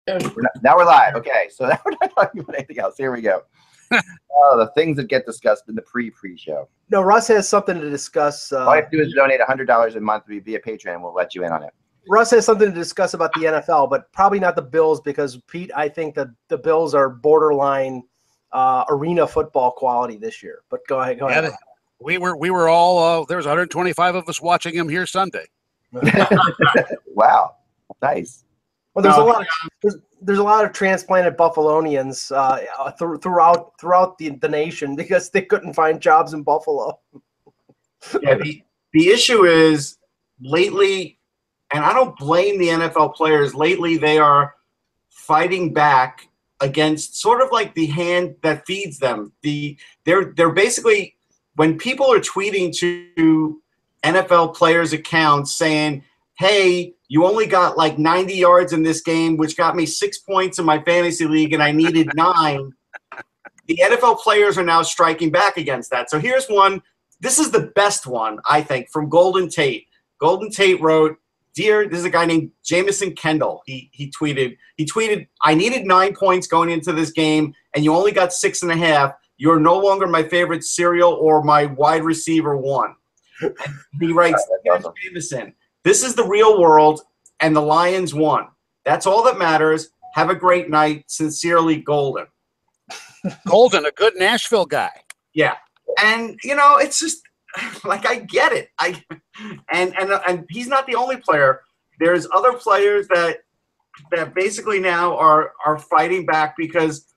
Now we're live. Okay, so now we're not talking about anything else. Here we go. Oh, the things that get discussed in the pre-show. No, Russ has something to discuss. All you have to do is donate $100 a month via Patreon, and we'll let you in on it. Russ has something to discuss about the NFL, but probably not the Bills because, Pete, I think that the Bills are borderline arena football quality this year. But go ahead. We were all there was 125 of us watching him here Sunday. Wow, nice. Well, there's a lot of transplanted Buffalonians throughout the nation because they couldn't find jobs in Buffalo. Yeah, the issue is lately, and I don't blame the NFL players. Lately, they are fighting back against sort of like the hand that feeds them. They're basically, when people are tweeting to NFL players' accounts saying, hey, you only got like 90 yards in this game, which got me 6 points in my fantasy league, and I needed 9. The NFL players are now striking back against that. So here's one. This is the best one, I think, from Golden Tate. Golden Tate wrote, this is a guy named Jamison Kendall. He tweeted, I needed 9 points going into this game, and you only got 6.5. You're no longer my favorite cereal or my wide receiver 1. And he writes, awesome. Jamison, this is the real world, and the Lions won. That's all that matters. Have a great night. Sincerely, Golden. Golden, a good Nashville guy. Yeah. And, it's just like I get it. And he's not the only player. There's other players that basically now are fighting back because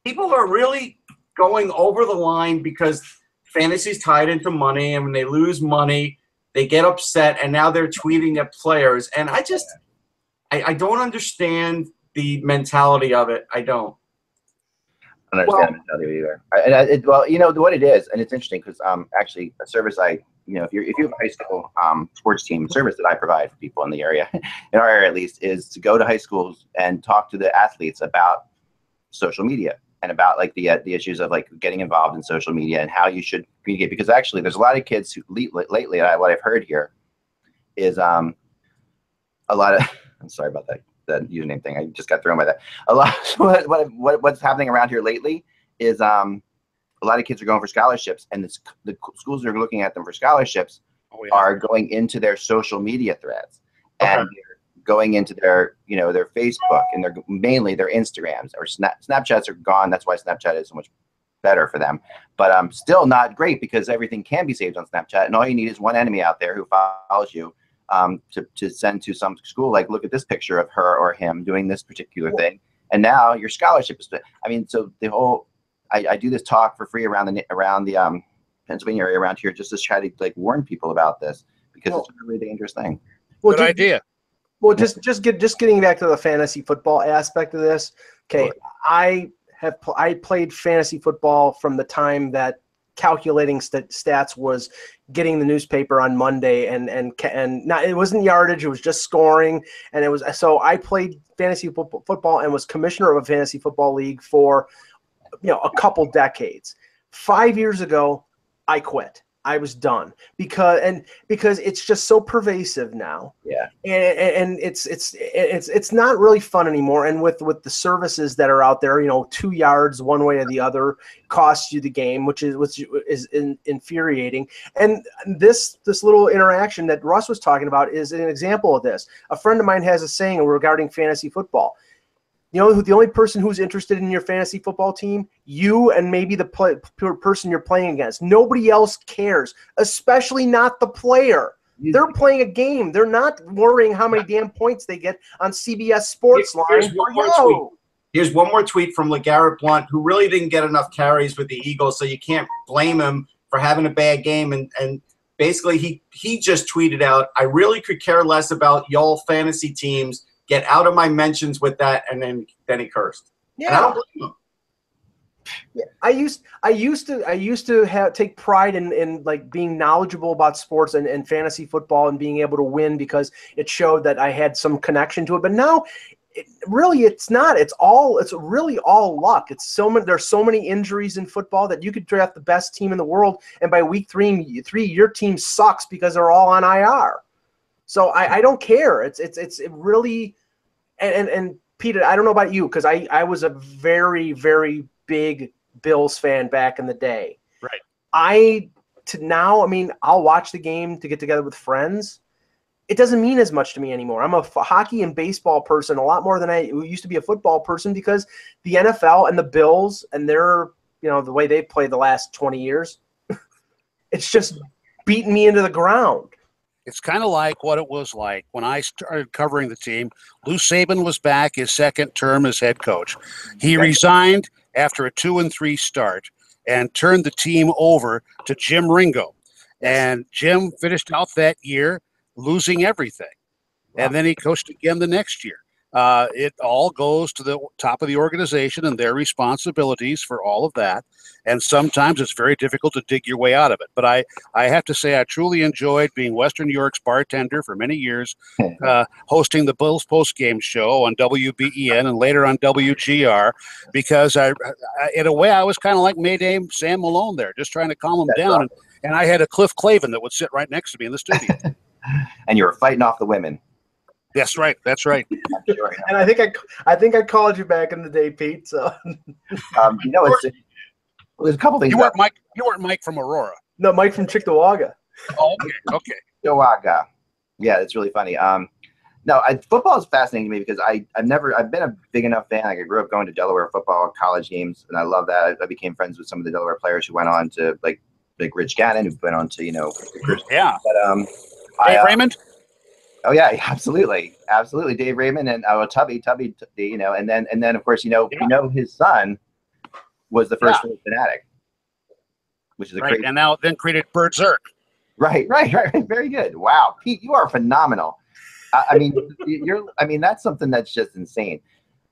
people are really going over the line because fantasy's tied into money, and when they lose money, they get upset, and now they're tweeting at players. And I don't understand the mentality of it. I don't. I don't understand the mentality either. Well, what it is, and it's interesting because actually a service if you have a high school sports team, service that I provide for people in the area, in our area at least, is to go to high schools and talk to the athletes about social media and about like the issues of like getting involved in social media and how you should communicate. Because actually, there's a lot of kids who lately, what I've heard here is a lot of. I'm sorry about that username thing. I just got thrown by that. A lot. What's happening around here lately is a lot of kids are going for scholarships, and the schools that are looking at them for scholarships are going into their social media threads, and they're going into their their Facebook and mainly their Instagrams or Snapchats are gone. That's why Snapchat is so much better for them, but still not great because everything can be saved on Snapchat, and all you need is one enemy out there who follows you to send to some school, like, look at this picture of her or him doing this particular thing, and now your scholarship is. I mean, so the whole I do this talk for free around the Pennsylvania area around here just to try to like warn people about this because it's a really dangerous thing. Good idea. Well, just getting back to the fantasy football aspect of this. Okay, I played fantasy football from the time that calculating stats was getting the newspaper on Monday, and not, it wasn't yardage, it was just scoring, and it was so I played fantasy football and was commissioner of a fantasy football league for a couple decades. 5 years ago, I quit. I was done because it's just so pervasive now. Yeah. And it's not really fun anymore. And with the services that are out there, 2 yards one way or the other costs you the game, which is infuriating. And this little interaction that Russ was talking about is an example of this. A friend of mine has a saying regarding fantasy football. The only person who's interested in your fantasy football team, you and maybe the person you're playing against. Nobody else cares, especially not the player. They're playing a game. They're not worrying how many damn points they get on CBS Sports Line. Here's one more tweet from LeGarrette Blount, who really didn't get enough carries with the Eagles, so you can't blame him for having a bad game. And basically he just tweeted out, I really could care less about y'all fantasy teams. Get out of my mentions with that, and then he cursed. Yeah, and I don't blame him. Yeah, I used to take pride in like being knowledgeable about sports and fantasy football and being able to win because it showed that I had some connection to it. But now, it's not. It's really all luck. There's so many injuries in football that you could draft the best team in the world, and by week three your team sucks because they're all on IR. So I don't care. It's really, and Peter, I don't know about you because I was a very, very big Bills fan back in the day. Right. Now, I mean, I'll watch the game to get together with friends. It doesn't mean as much to me anymore. I'm a hockey and baseball person a lot more than I used to be a football person because the NFL and the Bills and their, the way they played the last 20 years, it's just beating me into the ground. It's kind of like what it was like when I started covering the team. Lou Saban was back his second term as head coach. He resigned after a 2-3 start and turned the team over to Jim Ringo. And Jim finished out that year losing everything. And then he coached again the next year. It all goes to the top of the organization and their responsibilities for all of that. And sometimes it's very difficult to dig your way out of it. But I have to say I truly enjoyed being Western New York's bartender for many years, hosting the Bills postgame show on WBEN and later on WGR, because in a way I was kind of like Mayday Sam Malone there, just trying to calm him down. Right. And I had a Cliff Clavin that would sit right next to me in the studio. And you were fighting off the women. That's right. That's right. Sure. And I think I called you back in the day, Pete. So there's a couple things. You weren't Mike from Aurora. No, Mike from Cheektowaga. Oh, okay. Cheektowaga. Yeah, it's really funny. Football is fascinating to me because I've been a big enough fan. Like I grew up going to Delaware football college games, and I love that. I became friends with some of the Delaware players who went on to like Rich Gannon, who went on to yeah. But Dave Raymond. Oh yeah, absolutely, Dave Raymond and Tubby, and then of course his son was the first fanatic, which is a great. And now then created Bert Zerk. Right. Very good. Wow, Pete, you are phenomenal. That's something that's just insane.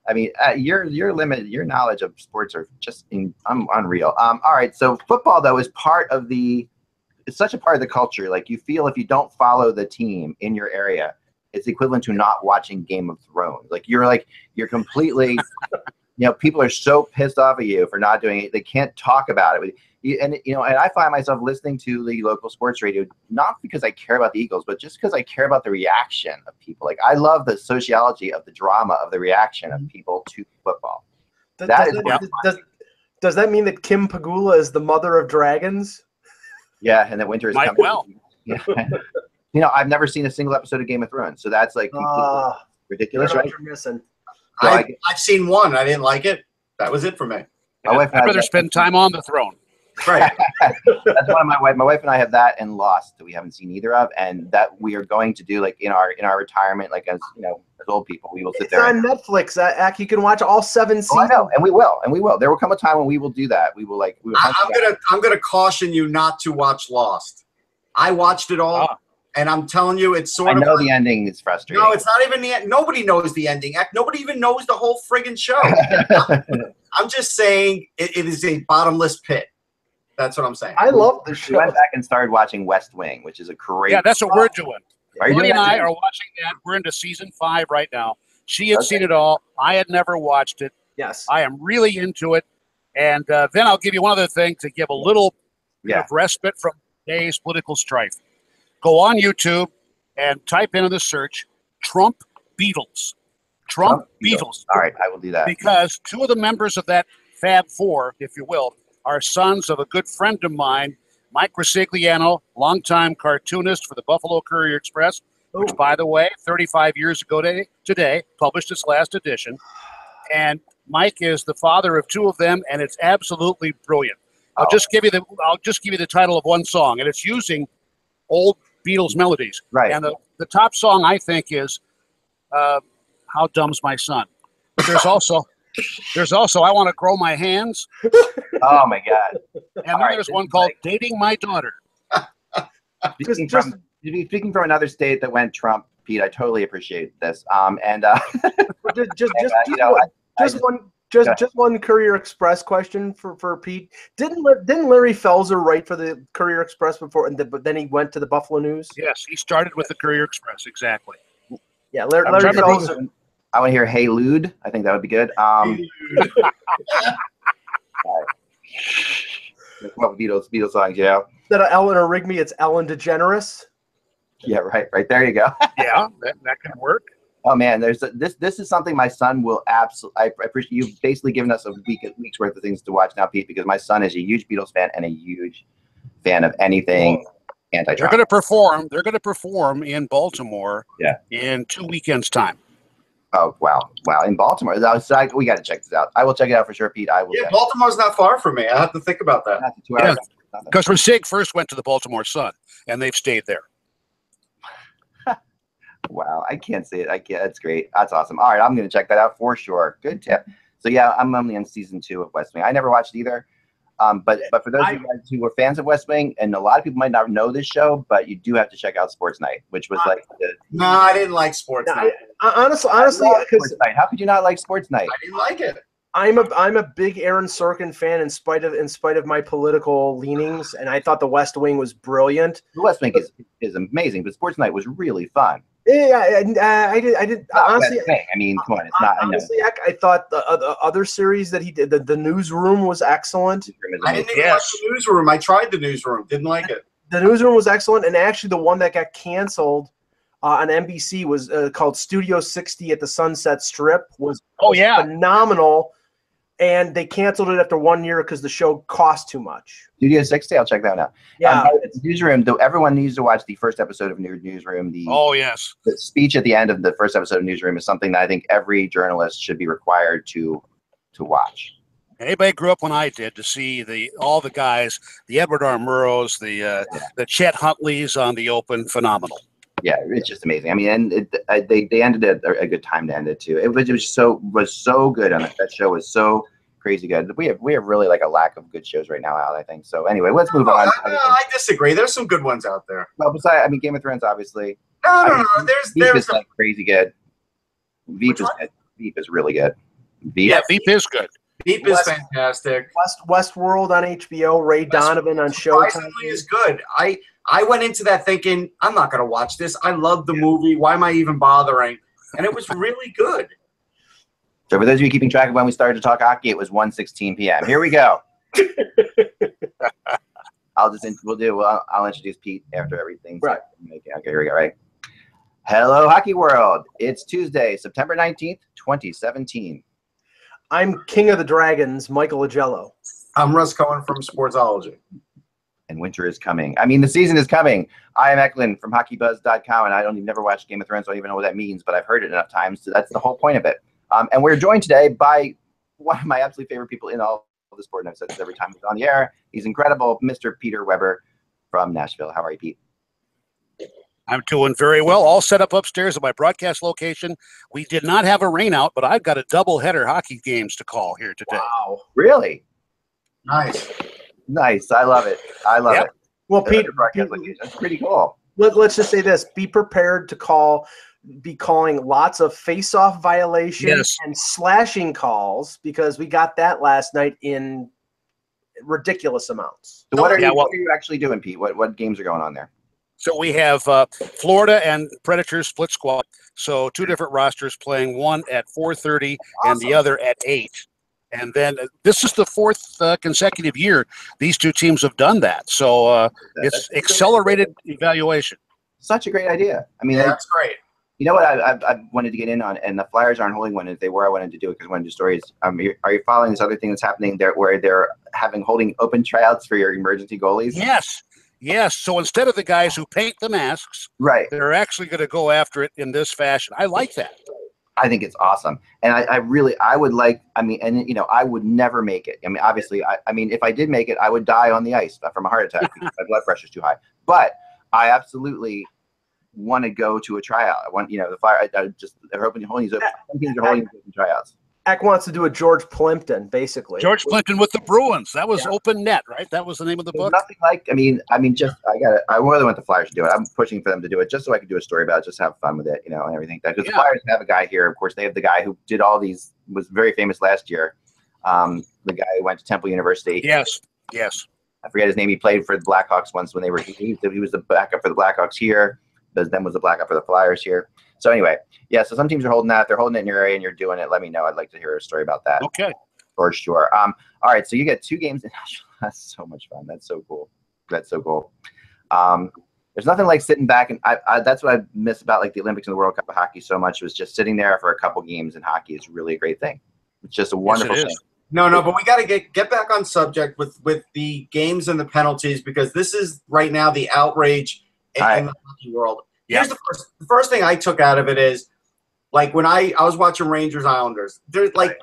I mean, your knowledge of sports are just unreal. All right, so football though is it's such a part of the culture. Like you feel if you don't follow the team in your area, it's equivalent to not watching Game of Thrones. You're completely, people are so pissed off at you for not doing it. They can't talk about it. And I find myself listening to the local sports radio, not because I care about the Eagles, but just because I care about the reaction of people. Like I love the sociology of the drama of the reaction of people to football. Does that mean that Kim Pagula is the mother of dragons? Yeah, and that winter is coming. Well. Yeah. I've never seen a single episode of Game of Thrones, so that's like ridiculous, right? You're missing. So I've seen one. I didn't like it. That was it for me. I'd rather spend time on the throne. Right. That's one of my wife and I have that and Lost that we haven't seen either of, and that we are going to do like in our retirement, like as old people, we will sit there. It's on Netflix. You can watch all 7 seasons. Oh, I know, and we will. There will come a time when we will do that. We will I'm gonna caution you not to watch Lost. I watched it all, and I'm telling you, it's sort of. I know the ending is frustrating. No, it's not even the end. Nobody knows the ending. Nobody even knows the whole friggin' show. I'm just saying it is a bottomless pit. That's what I'm saying. I love the show. We went back and started watching West Wing, which is a great. Yeah, that's what we're doing. Marty and I are watching that. We're into season 5 right now. She had seen it all. I had never watched it. Yes. I am really into it. And then I'll give you one other thing to give a little bit of respite from today's political strife. Go on YouTube and type into the search Trump Beatles. Trump Beatles. All right, I will do that. Because 2 of the members of that Fab Four, if you will, are sons of a good friend of mine, Mike Resigliano, longtime cartoonist for the Buffalo Courier Express, which, by the way, 35 years ago today, published its last edition. And Mike is the father of 2 of them, and it's absolutely brilliant. I'll just give you the title of one song, and it's using old Beatles melodies. Right. And the top song I think is "How Dumb's My Son." But there's also I Want to Grow My Hands. Oh my God. And then there's one called Dating My Daughter. Speaking from another state that went Trump, Pete, I totally appreciate this. Just one Courier Express question for Pete. Didn't Larry Felser write for the Courier Express before, but then he went to the Buffalo News? Yes, he started with the Courier Express, exactly. Yeah, Larry Felser. I want to hear "Hey Lude." I think that would be good. Beatles songs, Instead of Eleanor Rigby, it's Ellen DeGeneres. Yeah, right there you go. Yeah, that can work. Oh man, this is something my son will absolutely. I appreciate you've basically given us a week's worth of things to watch now, Pete, because my son is a huge Beatles fan and a huge fan of anything anti-Trump. They're going to perform. They're going to perform in Baltimore. Yeah. In 2 weekends' time. Oh wow! In Baltimore, we got to check this out. I will check it out for sure, Pete. I will. Yeah, Baltimore's not far from me. I have to think about that. That's 2 hours. Because Rasig first went to the Baltimore Sun, and they've stayed there. Wow, I can't see it. I can't. That's great. That's awesome. All right, I'm going to check that out for sure. Good tip. So yeah, I'm only on season 2 of West Wing. I never watched either. But for those of you guys who were fans of West Wing, and a lot of people might not know this show, but you do have to check out Sports Night, which was like no, I didn't like Sports Night. Honestly, Sports Night. How could you not like Sports Night? I didn't like it. I'm a big Aaron Sorkin fan in spite of my political leanings, and I thought The West Wing was brilliant. The West Wing is amazing, but Sports Night was really fun. Yeah, I did honestly. I mean, come on, it's not. Honestly, I thought the other series that he did, the Newsroom, was excellent. I didn't even watch the Newsroom. I tried the Newsroom, didn't like it. The Newsroom was excellent, and actually, the one that got canceled on NBC was called Studio 60 at the Sunset Strip. Was phenomenal, and they canceled it after 1 year because the show cost too much. Studio 60, I'll check that out. Yeah, Newsroom. Though everyone needs to watch the first episode of Newsroom. The speech at the end of the first episode of Newsroom is something that I think every journalist should be required to watch. Anybody grew up when I did to see all the guys, the Edward R. Murrows, the Chet Huntleys on the Open, phenomenal. Yeah, it's just amazing. I mean, and they ended it a good time to end it too. It was so good on it. That show was so crazy good. We have really like a lack of good shows right now, Al, I think. So anyway, let's move on. I disagree. There's some good ones out there. Well, besides, I mean, Game of Thrones, obviously. No. There's like crazy good. Veep is good. Veep is really good. Veep is good. Veep is fantastic. Westworld on HBO. Ray Donovan on Showtime is good. I went into that thinking I'm not going to watch this. I love the movie. Why am I even bothering? And it was really good. So for those of you keeping track of when we started to talk hockey, it was 1:16 p.m. Here we go. I'll introduce Pete after everything. Right. Okay, here we go, right? Hello, Hockey World. It's Tuesday, September 19th, 2017. I'm King of the Dragons, Michael Agello. I'm Russ Cohen from Sportsology. And winter is coming. I mean, the season is coming. I am Eklund from HockeyBuzz.com, and I don't even never watch Game of Thrones, so I don't even know what that means, but I've heard it enough times, so that's the whole point of it. And we're joined today by one of my absolute favorite people in all of the sport, and I've said this every time he's on the air. He's incredible, Mr. Peter Weber from Nashville. How are you, Pete? I'm doing very well. All set up upstairs at my broadcast location. We did not have a rain out, but I've got a double-header hockey games to call here today. Wow. Really? Nice. I love it. It. Well, Pete, that's pretty cool. Let's just say this. Be prepared to be calling lots of face-off violations and slashing calls, because we got that last night in ridiculous amounts. So what are you actually doing, Pete? What games are going on there? So we have Florida and Predators split squad. So 2 different rosters playing, one at 4:30 and the other at 8. And then this is the 4th consecutive year these 2 teams have done that. So it's accelerated evaluation. Such a great idea. I mean, that's great. You know what I wanted to get in on, and the Flyers aren't holding one. If they were, I wanted to do it because I wanted to do stories. Are you following this other thing that's happening there, where they're holding open tryouts for your emergency goalies? Yes. So instead of the guys who paint the masks, right, they're actually going to go after it in this fashion. I like that. I think it's awesome. And I would like, I would never make it. I mean, obviously, if I did make it, I would die on the ice from a heart attack because my blood pressure is too high. But I absolutely want to go to a tryout. I want, the Fire, they're holding open tryouts. Eck wants to do a George Plimpton, basically. George Plimpton with the Bruins. That was Open Net, right? That was the name of the book. Nothing like, I really want the Flyers to do it. I'm pushing for them to do it just so I can do a story about it, just have fun with it, and everything. Because the Flyers have a guy here. Of course, they have the guy who did all these, was very famous last year. The guy who went to Temple University. Yes. I forget his name. He played for the Blackhawks once when he was the backup for the Blackhawks here. Then was the backup for the Flyers here. So anyway, so some teams are holding that. If they're holding it in your area and you're doing it, let me know. I'd like to hear a story about that. Okay. For sure. All right, so you get 2 games in Nashville. That's so much fun. That's so cool. There's nothing like sitting back, and that's what I miss about like the Olympics and the World Cup of hockey so much, was just sitting there for a couple games in hockey is really a great thing. It's just a wonderful thing. No, but we got to get back on subject with the games and the penalties, because this is right now the outrage in the hockey world. Here's the first thing I took out of it is, like, when I was watching Rangers Islanders, there's like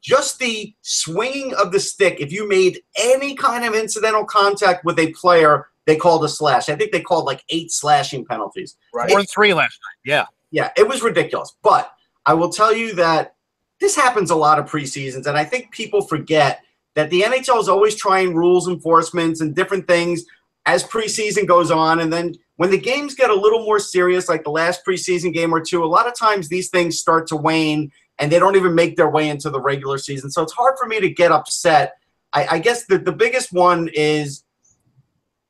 just the swinging of the stick. If you made any kind of incidental contact with a player, they called a slash. I think they called like 8 slashing penalties. Right. 4 and 3 last night. Yeah. Yeah, it was ridiculous. But I will tell you that this happens a lot of preseasons, and I think people forget that the NHL is always trying rules enforcements and different things as preseason goes on. And then when the games get a little more serious, like the last preseason game or two, a lot of times these things start to wane and they don't even make their way into the regular season. So it's hard for me to get upset. I guess the biggest one is,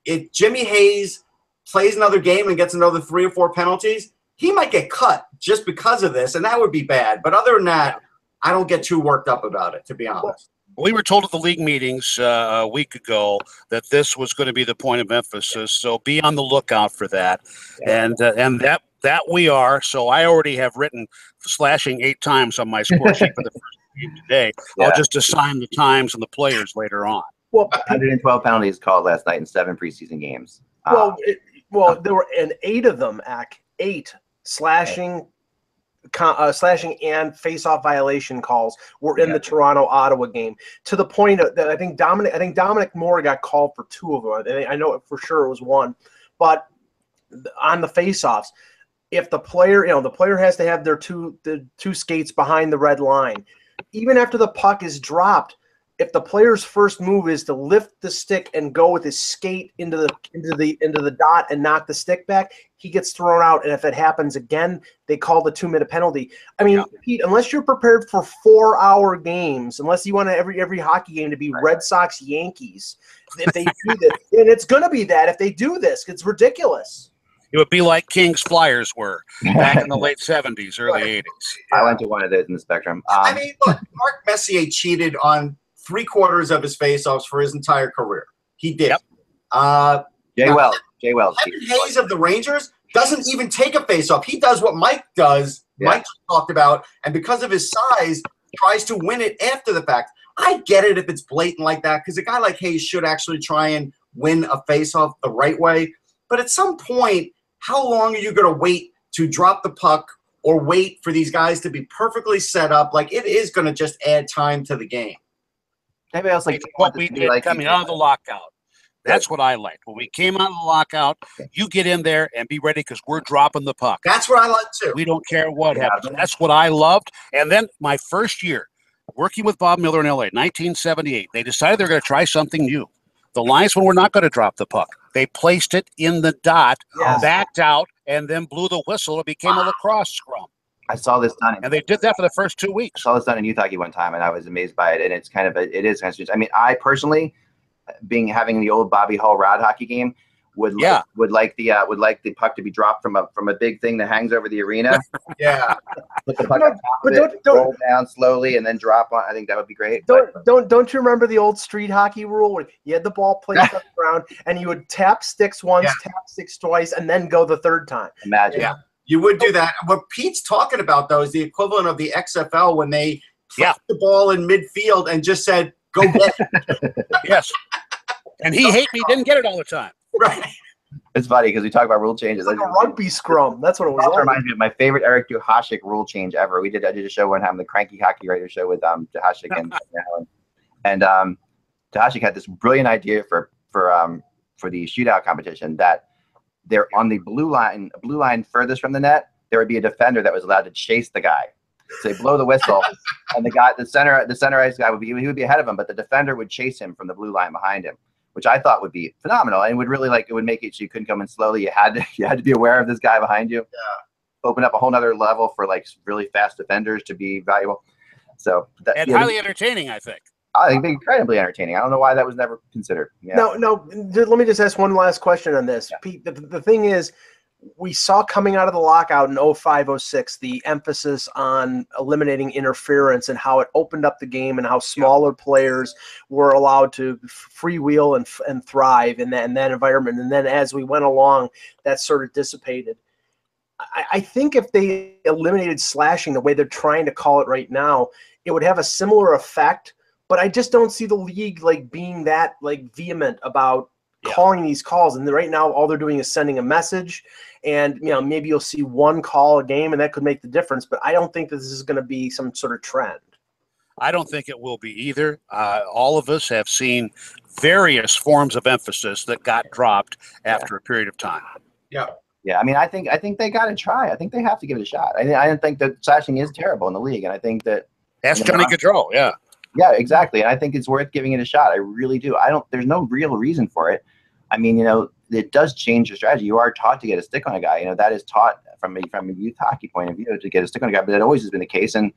if Jimmy Hayes plays another game and gets another 3 or 4 penalties, he might get cut just because of this, and that would be bad. But other than that, I don't get too worked up about it, to be honest. We were told at the league meetings a week ago that this was going to be the point of emphasis, so be on the lookout for that. Yeah. And that we are. So I already have written slashing 8 times on my score sheet for the first game today. Yeah. I'll just assign the times and the players later on. Well, 112 penalties called last night in 7 preseason games. There were 8 of them. 8 slashing. Slashing and face-off violation calls were in the Toronto-Ottawa game, to the point that I think Dominic Moore got called for 2 of them. I know for sure it was 1, but on the face-offs, if the player has to have the two skates behind the red line, even after the puck is dropped, if the player's first move is to lift the stick and go with his skate into the dot and knock the stick back, he gets thrown out. And if it happens again, they call the 2-minute penalty. I mean, Pete, unless you're prepared for 4-hour games, unless you want every hockey game to be Red Sox Yankees, if they do this, and it's going to be that if they do this, it's ridiculous. It would be like Kings Flyers were back in the late 70s, early 80s. I went to one of those in the Spectrum. I mean, look, Mark Messier cheated on 3/4 of his faceoffs for his entire career. He did. Yep. Jay Wells. Kevin Hayes of the Rangers doesn't even take a faceoff. He does what Mike does. Yeah. Mike talked about, and because of his size, tries to win it after the fact. I get it if it's blatant like that, because a guy like Hayes should actually try and win a faceoff the right way. But at some point, how long are you going to wait to drop the puck or wait for these guys to be perfectly set up? Like, it is going to just add time to the game. Maybe else like what we did coming out of the lockout. That's what I liked. When we came out of the lockout, you get in there and be ready, because we're dropping the puck. That's what I like too. We don't care what happens. That's what I loved. And then my first year working with Bob Miller in LA, 1978, they decided they're going to try something new. The linesmen were not going to drop the puck. They placed it in the dot, backed out, and then blew the whistle. It became a lacrosse scrum. I saw this done, and they did that for the first 2 weeks. I saw this done in youth hockey one time, and I was amazed by it. And it's kind of it is kind of strange. I mean, I personally, having the old Bobby Hull rod hockey game, would like the puck to be dropped from a big thing that hangs over the arena. Put the puck on top of it, roll down slowly, and then drop on. I think that would be great. Don't you remember the old street hockey rule where you had the ball placed on the ground and you would tap sticks once, tap sticks twice, and then go the third time? Imagine. Yeah. You would do that. What Pete's talking about, though, is the equivalent of the XFL when they flipped the ball in midfield and just said, go get it. Yes. And he didn't get it all the time. Right. It's funny because we talk about rule changes. It's like a rugby scrum. That's what it was. That reminds me of my favorite Eric Duhashik rule change ever. I did a show one time, the Cranky Hockey Writer show with Duhashik and Duhashik had this brilliant idea for the shootout competition that they're on the blue line furthest from the net, there would be a defender that was allowed to chase the guy. So they blow the whistle, and the center ice guy would be ahead of him, but the defender would chase him from the blue line behind him, which I thought would be phenomenal, and would really it would make it so you couldn't come in slowly. You had to be aware of this guy behind you. Yeah. Open up a whole nother level for really fast defenders to be valuable. So highly entertaining, I think. I think incredibly entertaining. I don't know why that was never considered. Yeah. No. Let me just ask one last question on this, Pete. The thing is, we saw coming out of the lockout in 05-06 the emphasis on eliminating interference and how it opened up the game and how smaller players were allowed to freewheel and thrive in that environment. And then as we went along, that sort of dissipated. I think if they eliminated slashing the way they're trying to call it right now, it would have a similar effect. But I just don't see the league like being that like vehement about calling these calls. And right now, all they're doing is sending a message. And maybe you'll see one call a game, and that could make the difference. But I don't think that this is going to be some sort of trend. I don't think it will be either. All of us have seen various forms of emphasis that got dropped after a period of time. Yeah. Yeah, I mean, I think they got to try. I think they have to give it a shot. I think that slashing is terrible in the league, and I think that that's Johnny Gaudreau. Yeah, exactly. And I think it's worth giving it a shot. I really do. There's no real reason for it. I mean, it does change your strategy. You are taught to get a stick on a guy. That is taught from a youth hockey point of view to get a stick on a guy, but that always has been the case. And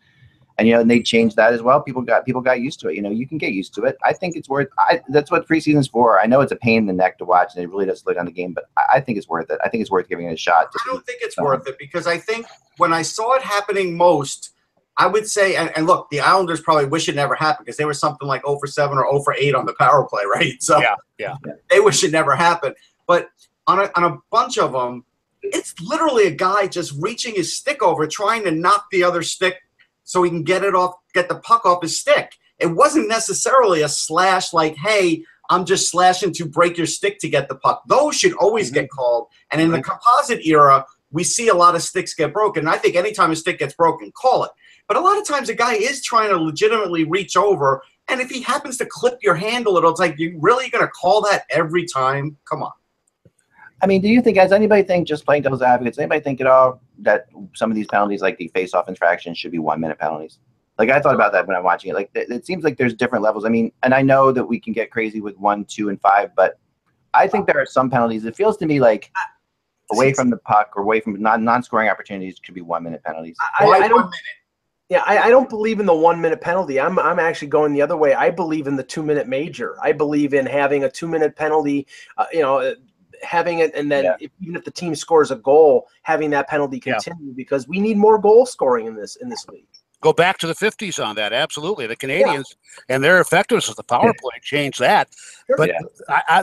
they changed that as well. People got used to it. You can get used to it. I think it's worth. That's what preseason's for. I know it's a pain in the neck to watch, and it really does slow down the game. But I think it's worth it. I think it's worth giving it a shot. I don't think it's worth it because I think when I saw it happening most, I would say, and look, the Islanders probably wish it never happened because they were something like 0 for 7 or 0 for 8 on the power play, right? So they wish it never happened. But on a bunch of them, it's literally a guy just reaching his stick over, trying to knock the other stick so he can get the puck off his stick. It wasn't necessarily a slash like, hey, I'm just slashing to break your stick to get the puck. Those should always get called. And in the composite era, we see a lot of sticks get broken. And I think anytime a stick gets broken, call it. But a lot of times a guy is trying to legitimately reach over, and if he happens to clip your hand a little, it's like, you really going to call that every time? Come on. I mean, does anybody think, just playing devil's advocate, does anybody think at all that some of these penalties, like the face-off infractions, should be 1-minute penalties? Like, I thought about that when I'm watching it. Like, it seems like there's different levels. I mean, and I know that we can get crazy with 1, 2, and 5, but I think there are some penalties. It feels to me like away from the puck or away from non-scoring opportunities should be 1-minute penalties. I don't. Yeah, I don't believe in the 1-minute penalty. I'm actually going the other way. I believe in the 2-minute major. I believe in having a 2-minute penalty. Having it, and then even if the team scores a goal, having that penalty continue because we need more goal scoring in this league. Go back to the 50s on that. Absolutely. The Canadians and their effectiveness of the power play changed that. Sure. But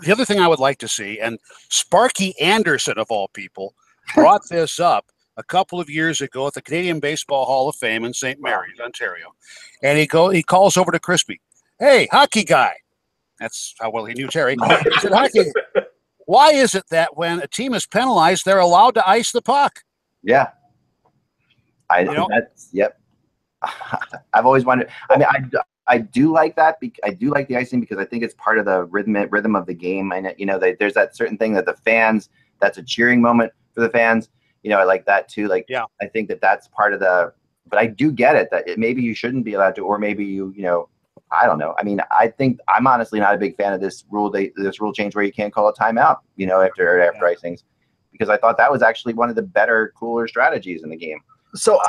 the other thing I would like to see, and Sparky Anderson, of all people, brought this up a couple of years ago at the Canadian Baseball Hall of Fame in St. Mary's, Ontario. And he calls over to Crispy. Hey, hockey guy. That's how well he knew Terry. He said, hockey, why is it that when a team is penalized, they're allowed to ice the puck? Yeah. Yep. I've always wondered. I mean, I do like that. I do like the icing because I think it's part of the rhythm of the game. And there's that certain thing that the fans. That's a cheering moment for the fans. I like that too. Like, I think that's part of the. But I do get it that maybe you shouldn't be allowed to, or maybe I don't know. I mean, I think I'm honestly not a big fan of this rule change where you can't call a timeout, after icings, because I thought that was actually one of the better, cooler strategies in the game. So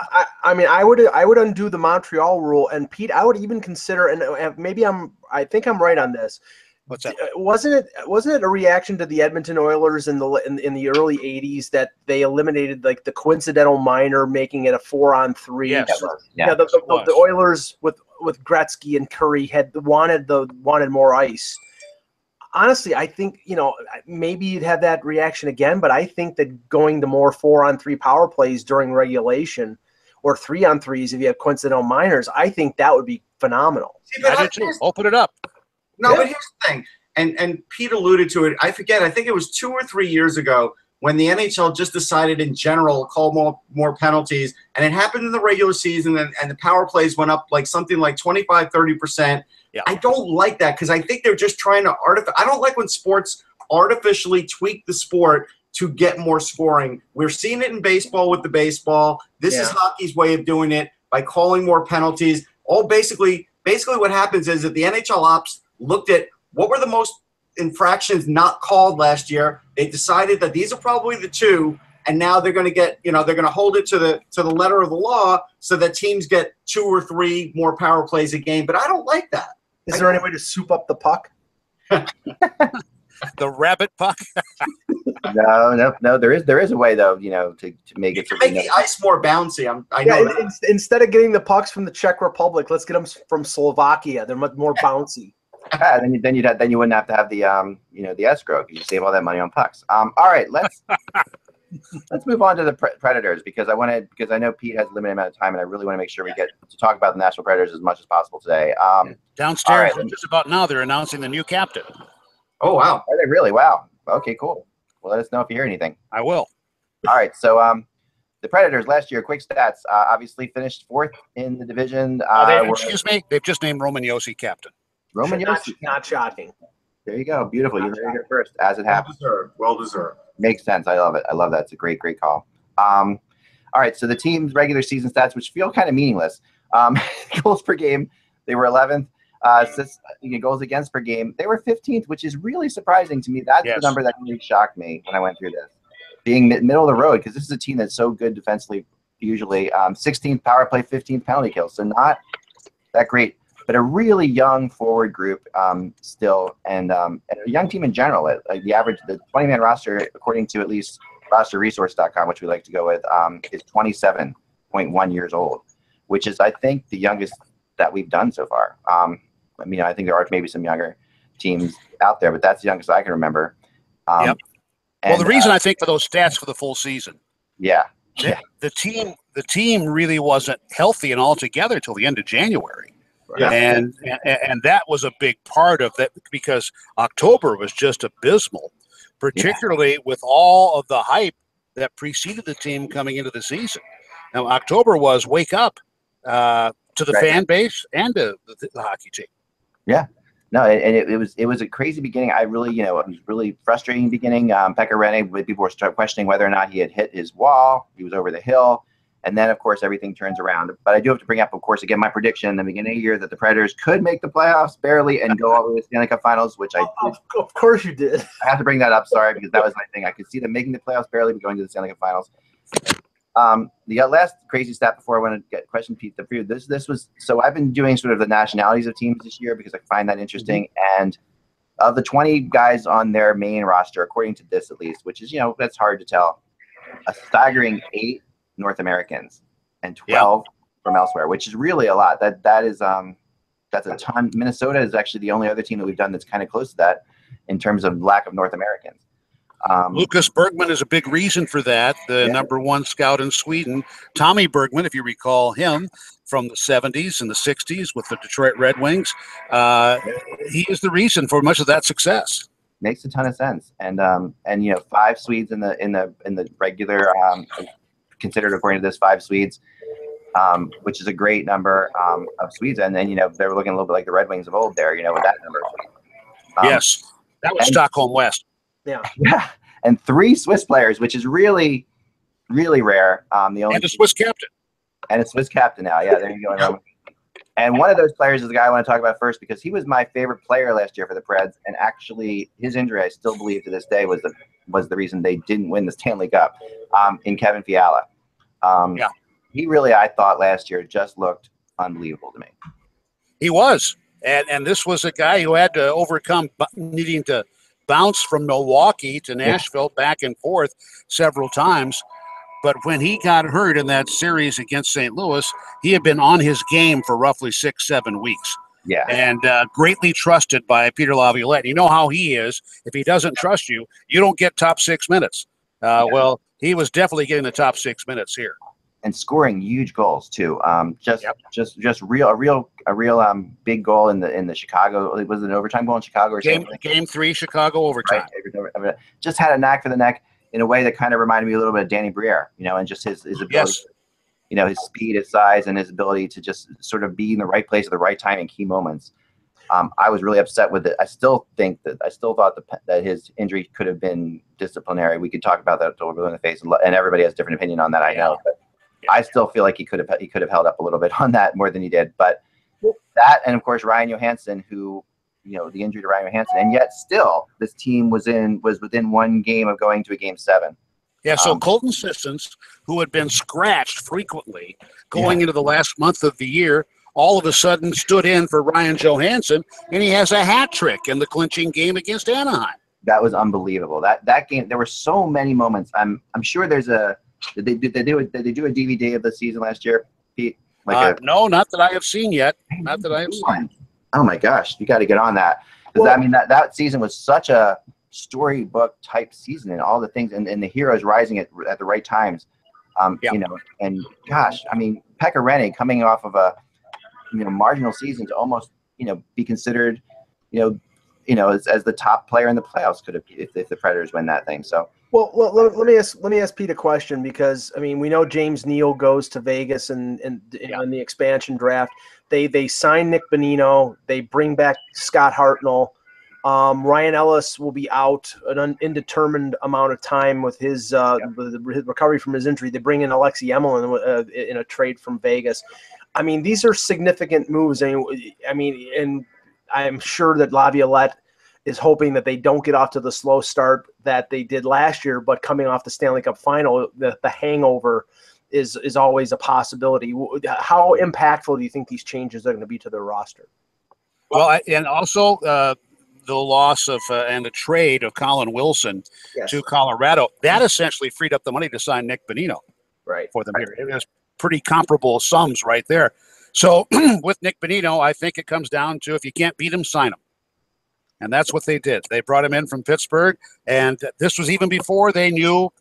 I mean, I would undo the Montreal rule, and Pete, I would even consider, and maybe I think I'm right on this. What's that? Wasn't it a reaction to the Edmonton Oilers in the early '80s that they eliminated like the coincidental minor, making it a 4-on-3? Yes. The Oilers with Gretzky and Curry had wanted more ice. Honestly, I think maybe you'd have that reaction again, but I think that going to more 4-on-3 power plays during regulation or 3-on-3s if you have coincidental minors, I think that would be phenomenal. See, I do too. Open it up. No, but here's the thing, and Pete alluded to it. I forget. I think it was 2 or 3 years ago when the NHL just decided in general to call more penalties, and it happened in the regular season, and the power plays went up like something like 25-30%. Yeah. I don't like that because I think they're just trying to I don't like when sports artificially tweak the sport to get more scoring. We're seeing it in baseball with the baseball. This is hockey's way of doing it by calling more penalties. Basically what happens is that the NHL ops looked at what were the most infractions not called last year. They decided that these are probably the two, and now they're going to get, they're going to hold it to the letter of the law so that teams get 2 or 3 more power plays a game. But I don't like that. Is there any way to soup up the puck? The rabbit puck. No. There is a way though, to make it. To make the ice more bouncy. I know. Yeah, instead of getting the pucks from the Czech Republic, let's get them from Slovakia. They're much more bouncy. Yeah, then you wouldn't have to have the the escrow. You save all that money on pucks. All right, let's move on to the Predators because I know Pete has a limited amount of time and I really want to make sure we get to talk about the Nashville Predators as much as possible today. Downstairs, just about now, they're announcing the new captain. Oh wow! Are they really? Wow. Okay, cool. Well, let us know if you hear anything. I will. All right, so the Predators last year, quick stats. Obviously finished fourth in the division. Excuse me, they've just named Roman Josi captain. Roman Josi. Not shocking. There you go. Beautiful. You heard it here first, as it happens. Well deserved. Makes sense. I love it. I love that. It's a great call. All right, so the team's regular season stats, which feel kind of meaningless. Goals per game, they were 11th. Goals against per game, they were 15th, which is really surprising to me. That's the number that really shocked me when I went through this. Being middle of the road, because this is a team that's so good defensively, usually 16th power play, 15th penalty kill, so not that great, but a really young forward group still, and a young team in general. The 20-man roster, according to at least rosterresource.com, which we like to go with, is 27.1 years old, which is, I think, the youngest that we've done so far. I think there are maybe some younger teams out there, but that's the youngest I can remember. Yep. Well, the reason I think for those stats for the full season, the team really wasn't healthy and all together till the end of January, and that was a big part of that because October was just abysmal, particularly with all of the hype that preceded the team coming into the season. Now, October was wake up to the fan base and to the hockey team. Yeah. No, and it was a crazy beginning. It was really frustrating beginning. Pekka Rinne, people were questioning whether or not he had hit his wall. He was over the hill. And then, of course, everything turns around. But I do have to bring up, of course, again, my prediction in the beginning of the year that the Predators could make the playoffs barely and go all the way to the Stanley Cup Finals, which I did. Of course you did. I have to bring that up, sorry, because that was my thing. I could see them making the playoffs barely but going to the Stanley Cup Finals. The last crazy stat before I want to get question Pete the preview. This was so I've been doing sort of the nationalities of teams this year because I find that interesting. Mm-hmm. And of the 20 guys on their main roster, according to this at least, which is that's hard to tell, a staggering 8 North Americans and 12 from elsewhere, which is really a lot. That's a ton. Minnesota is actually the only other team that we've done that's kind of close to that in terms of lack of North Americans. Lucas Bergman is a big reason for that. The number one scout in Sweden, Tommy Bergman, if you recall him from the 70s and the 60s with the Detroit Red Wings, he is the reason for much of that success. Makes a ton of sense. And 5 Swedes in the regular, considered according to this 5 Swedes, which is a great number of Swedes. And then they were looking a little bit like the Red Wings of old there, with that number. Yes, that was Stockholm West. Yeah, and 3 Swiss players, which is really, really rare. And a Swiss captain. And a Swiss captain now. Yeah, there you go. And one of those players is the guy I want to talk about first because he was my favorite player last year for the Preds. And actually, his injury, I still believe to this day, was the reason they didn't win the Stanley Cup. In Kevin Fiala. He really, I thought last year, just looked unbelievable to me. He was, and this was a guy who had to overcome needing to bounce from Milwaukee to Nashville back and forth several times. But when he got hurt in that series against St. Louis, he had been on his game for roughly 6-7 weeks. Yeah. And greatly trusted by Peter Laviolette. You know how he is. If he doesn't trust you, you don't get top 6 minutes. Well, he was definitely getting the top 6 minutes here. And scoring huge goals too. Just a real big goal in the Chicago. Was it an overtime goal in Chicago or something? Game 3 Chicago overtime. Right. Just had a knack for the neck in a way that kind of reminded me a little bit of Danny Briere. And just his ability. Yes. His speed, his size, and his ability to just sort of be in the right place at the right time in key moments. I was really upset with it. I still thought that his injury could have been disciplinary. We could talk about that until we're blue in the face, and everybody has a different opinion on that. I know, but I still feel like he could have held up a little bit on that more than he did. But that, and of course Ryan Johansson, who the injury to Ryan Johansson, and yet still this team was within 1 game of going to a Game 7. Yeah, so Colton Sissons, who had been scratched frequently going into the last month of the year, all of a sudden stood in for Ryan Johansson, and he has a hat trick in the clinching game against Anaheim. That was unbelievable. That game, there were so many moments. I'm sure there's a. Did they do a DVD of the season last year, Pete? No, not that I have seen yet. Not that I have seen. Oh my gosh, you got to get on that, because I mean that season was such a storybook type season, and all the things, and the heroes rising at the right times. You know, and gosh, I mean, Pekka Rinne coming off of a marginal season to almost be considered as the top player in the playoffs could have if the Predators win that thing. So. Well, let me ask Pete a question, because I mean we know James Neal goes to Vegas and in the expansion draft. They sign Nick Bonino. They bring back Scott Hartnell. Ryan Ellis will be out an indeterminate amount of time with his recovery from his injury. They bring in Alexei Emelin in a trade from Vegas. I mean, these are significant moves. I mean, and I'm sure that Laviolette is hoping that they don't get off to the slow start that they did last year, but coming off the Stanley Cup final, the hangover is always a possibility. How impactful do you think these changes are going to be to their roster? Well, and also the loss of and the trade of Colin Wilson to Colorado, that essentially freed up the money to sign Nick Bonino for them here. It was pretty comparable sums right there. So with Nick Bonino, I think it comes down to, if you can't beat him, sign him. And that's what they did. They brought him in from Pittsburgh, and this was even before they knew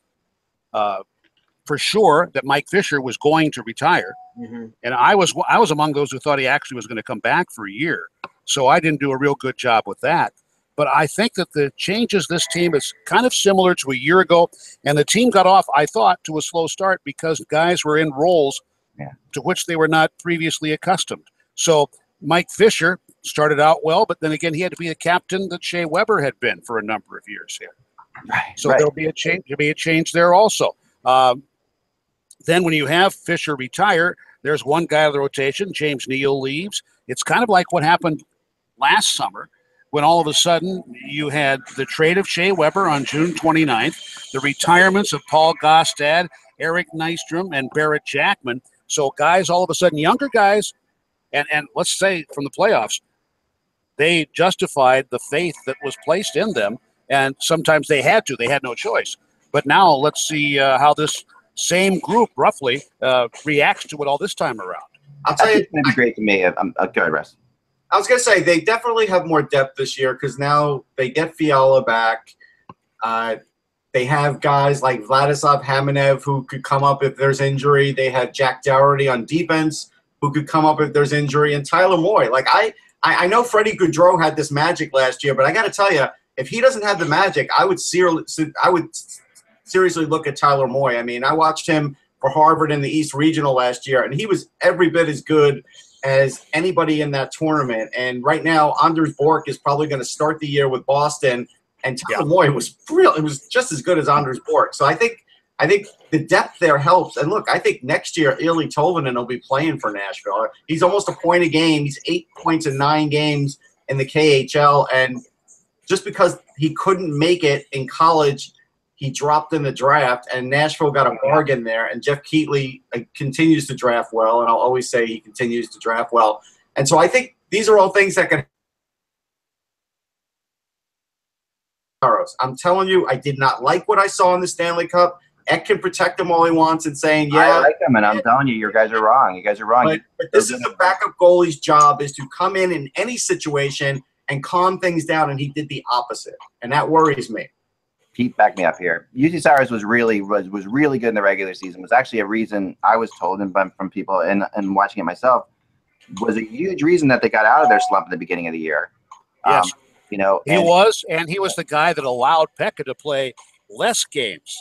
for sure that Mike Fisher was going to retire. Mm-hmm. And I was among those who thought he actually was going to come back for a year. So I didn't do a real good job with that. But I think that the changes this team is kind of similar to a year ago, and the team got off, I thought, to a slow start because guys were in roles to which they were not previously accustomed. So Mike Fisher started out well, but then again, he had to be the captain that Shea Weber had been for a number of years here. So there'll be a change. There'll be a change there also. Then when you have Fisher retire, there's one guy out of the rotation. James Neal leaves. It's kind of like what happened last summer when all of a sudden you had the trade of Shea Weber on June 29th, the retirements of Paul Gostad, Eric Nystrom, and Barrett Jackman. So guys, all of a sudden, younger guys, and let's say from the playoffs, they justified the faith that was placed in them, and sometimes they had to. They had no choice. But now let's see how this same group roughly reacts to it all this time around. I'll tell you, it's going to be great to me. Go ahead, Russ. I was going to say they definitely have more depth this year because now they get Fiala back. They have guys like Vladislav Hamenev who could come up if there's injury. They had Jack Dougherty on defense who could come up if there's injury, and Tyler Moy. Like I know Freddie Gaudreau had this magic last year, but I got to tell you, if he doesn't have the magic, I would seriously look at Tyler Moy. I mean, I watched him for Harvard in the East Regional last year, and he was every bit as good as anybody in that tournament. And right now, Anders Bork is probably going to start the year with Boston, and Tyler Moy was real. It was just as good as Anders Bork. So I think the depth there helps. And look, I think next year Eeli Tolvanen will be playing for Nashville. He's almost a point a game. He's 8 points in 9 games in the KHL, and just because he couldn't make it in college, he dropped in the draft, and Nashville got a bargain there. And Jeff Keatley continues to draft well, and I'll always say he continues to draft well. And so I think these are all things that can. I'm telling you, I did not like what I saw in the Stanley Cup. Eck can protect him all he wants and saying, I like him, and I'm telling you, you guys are wrong. You guys are wrong. But this is the backup goalie's job, is to come in any situation and calm things down, and he did the opposite, and that worries me. Pete, back me up here. UC Cyrus was really good in the regular season. It was actually a reason I was told, and from people and watching it myself, was a huge reason that they got out of their slump at the beginning of the year. Yes, he was the guy that allowed Pekka to play less games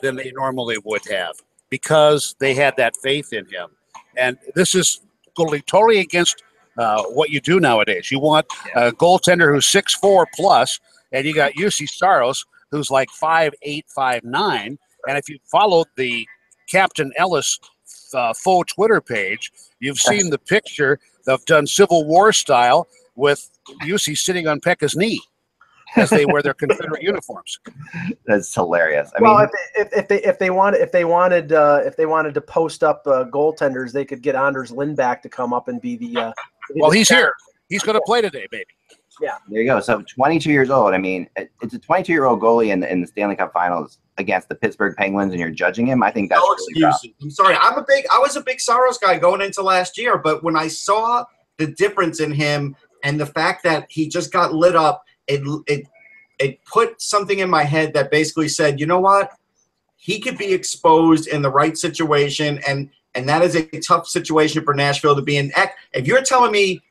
than they normally would have because they had that faith in him. And this is totally against what you do nowadays. You want a goaltender who's 6'4 plus, and you got UC Saros, who's like 5'8", 5'9". And if you followed the Captain Ellis faux Twitter page, you've seen the picture of done Civil War style with UC sitting on Pekka's knee as they wear their Confederate uniforms. That's hilarious. I mean, if they wanted to post up goaltenders, they could get Anders Lindback to come up and be the. Well, he's here. He's going to play today, baby. Yeah. There you go. So 22 years old. I mean, it's a 22-year-old goalie in the Stanley Cup Finals against the Pittsburgh Penguins, and you're judging him. I think that's no really rough. excuses. I'm sorry. I was a big Saros guy going into last year, but when I saw the difference in him and the fact that he just got lit up, it put something in my head that basically said, you know what? He could be exposed in the right situation, and that is a tough situation for Nashville to be in. If you're telling me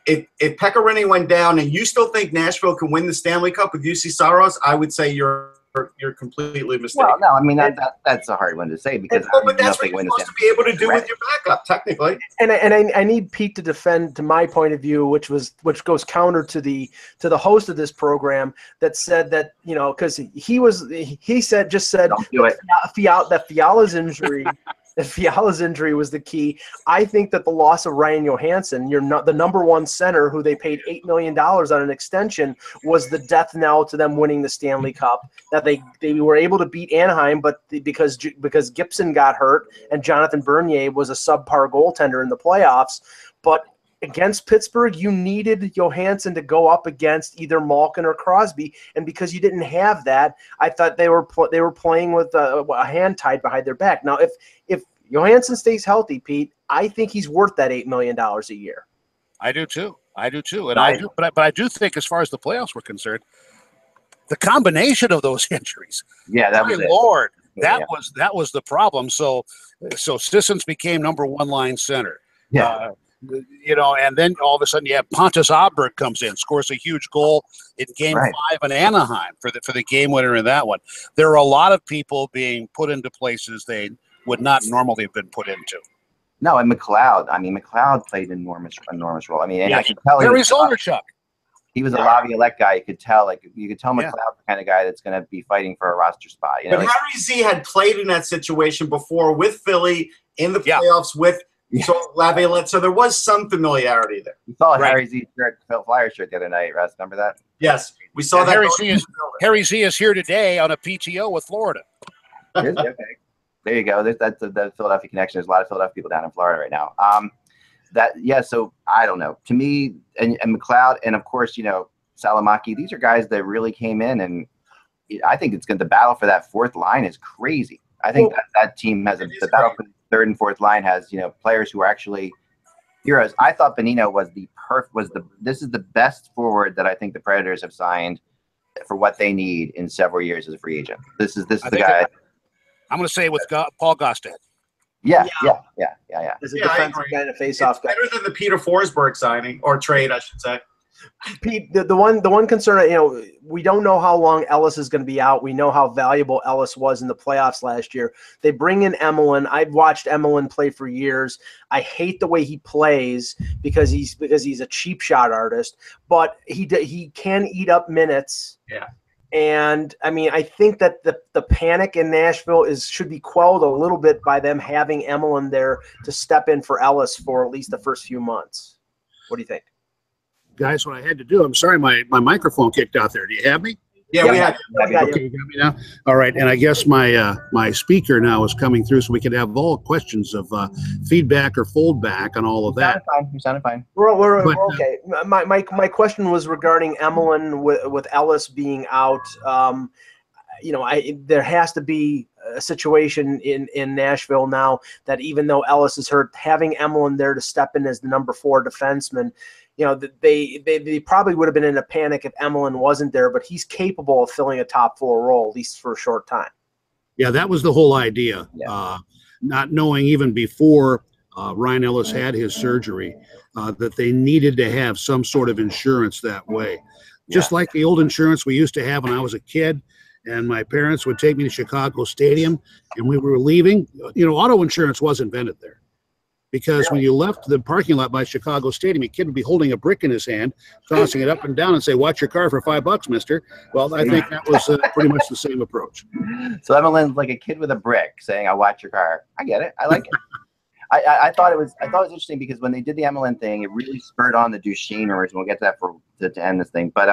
if Pekka went down and you still think Nashville can win the Stanley Cup with UC Saros, I would say you're completely mistaken. Well, no, I mean that's a hard one to say because but that's what you're supposed to be able to do with your backup, technically. And I need Pete to defend to my point of view, which goes counter to the host of this program that said that, you know, because he said don't do it. that Fiala's injury. If Fiala's injury was the key, I think that the loss of Ryan Johansson, the number one center who they paid $8 million on an extension, was the death knell to them winning the Stanley Cup. That they were able to beat Anaheim, but because Gibson got hurt and Jonathan Bernier was a subpar goaltender in the playoffs. But against Pittsburgh, you needed Johansson to go up against either Malkin or Crosby, and because you didn't have that, I thought they were playing with a hand tied behind their back. Now, if Johansson stays healthy, Pete, I think he's worth that $8 million a year. I do too, and but I do think, as far as the playoffs were concerned, the combination of those injuries. Yeah, that was my it. Lord, that was the problem. So Sissons became number one line center. Yeah. You know, and then all of a sudden you have Pontus Aberg comes in, scores a huge goal in Game 5 in Anaheim for the game winner in that one. There are a lot of people being put into places they would not normally have been put into. No, and McLeod. I mean, McLeod played an enormous role. I mean, and I could tell Harry Zolderchuk. He was a Laviolette guy. You could tell McLeod's the kind of guy that's going to be fighting for a roster spot. You know, but Harry Z had played in that situation before with Philly in the playoffs with Laviolette, so there was some familiarity there. We saw Harry Z shirt, Flyer shirt the other night, Russ. Remember that? Yes, we saw that. Harry Z is here today on a PTO with Florida. Okay. There you go. That's the Philadelphia connection. There's a lot of Philadelphia people down in Florida right now. So I don't know. To me, and McLeod, and of course, you know, Salamaki, these are guys that really came in, and I think the battle for that fourth line is crazy. I think that team has the battle for the third and fourth line has, you know, players who are actually heroes. I thought Bonino this is the best forward that I think the Predators have signed for what they need in several years as a free agent. This is the guy. I'm going to say with Paul Gostad. Yeah. As a defensive guy and a face-off guy. Better than the Peter Forsberg signing or trade, I should say. Pete, the one concern, you know, we don't know how long Ellis is going to be out. We know how valuable Ellis was in the playoffs last year. They bring in Emelin. I've watched Emelin play for years. I hate the way he plays because he's a cheap shot artist, but he can eat up minutes. Yeah. And I mean, I think that the panic in Nashville should be quelled a little bit by them having Emelin there to step in for Ellis for at least the first few months. What do you think? Guys, what I had to do, I'm sorry, my microphone kicked out there. Do you have me? Yeah, we have. Okay, you got me now? All right, and I guess my speaker now is coming through, so we could have all questions of feedback or foldback on all of that. You sounded fine. We're okay. My question was regarding Emelin with Ellis being out. You know, there has to be a situation in Nashville now that even though Ellis is hurt, having Emelin there to step in as the number 4 defenseman, you know, they probably would have been in a panic if Emelin wasn't there, but he's capable of filling a top 4 role, at least for a short time. Yeah, that was the whole idea. Yeah. Not knowing even before Ryan Ellis had his surgery that they needed to have some sort of insurance that way. Just like the old insurance we used to have when I was a kid, and my parents would take me to Chicago Stadium, and we were leaving. You know, auto insurance was invented there. Because when you left the parking lot by Chicago Stadium, a kid would be holding a brick in his hand, tossing it up and down and say, "Watch your car for $5, mister." Well, I think that was pretty much the same approach. So Emelin's like a kid with a brick saying, "I'll watch your car." I get it. I like it. I thought it was interesting because when they did the Emelin thing, it really spurred on the Duchesne rumors. And we'll get to that to end this thing. But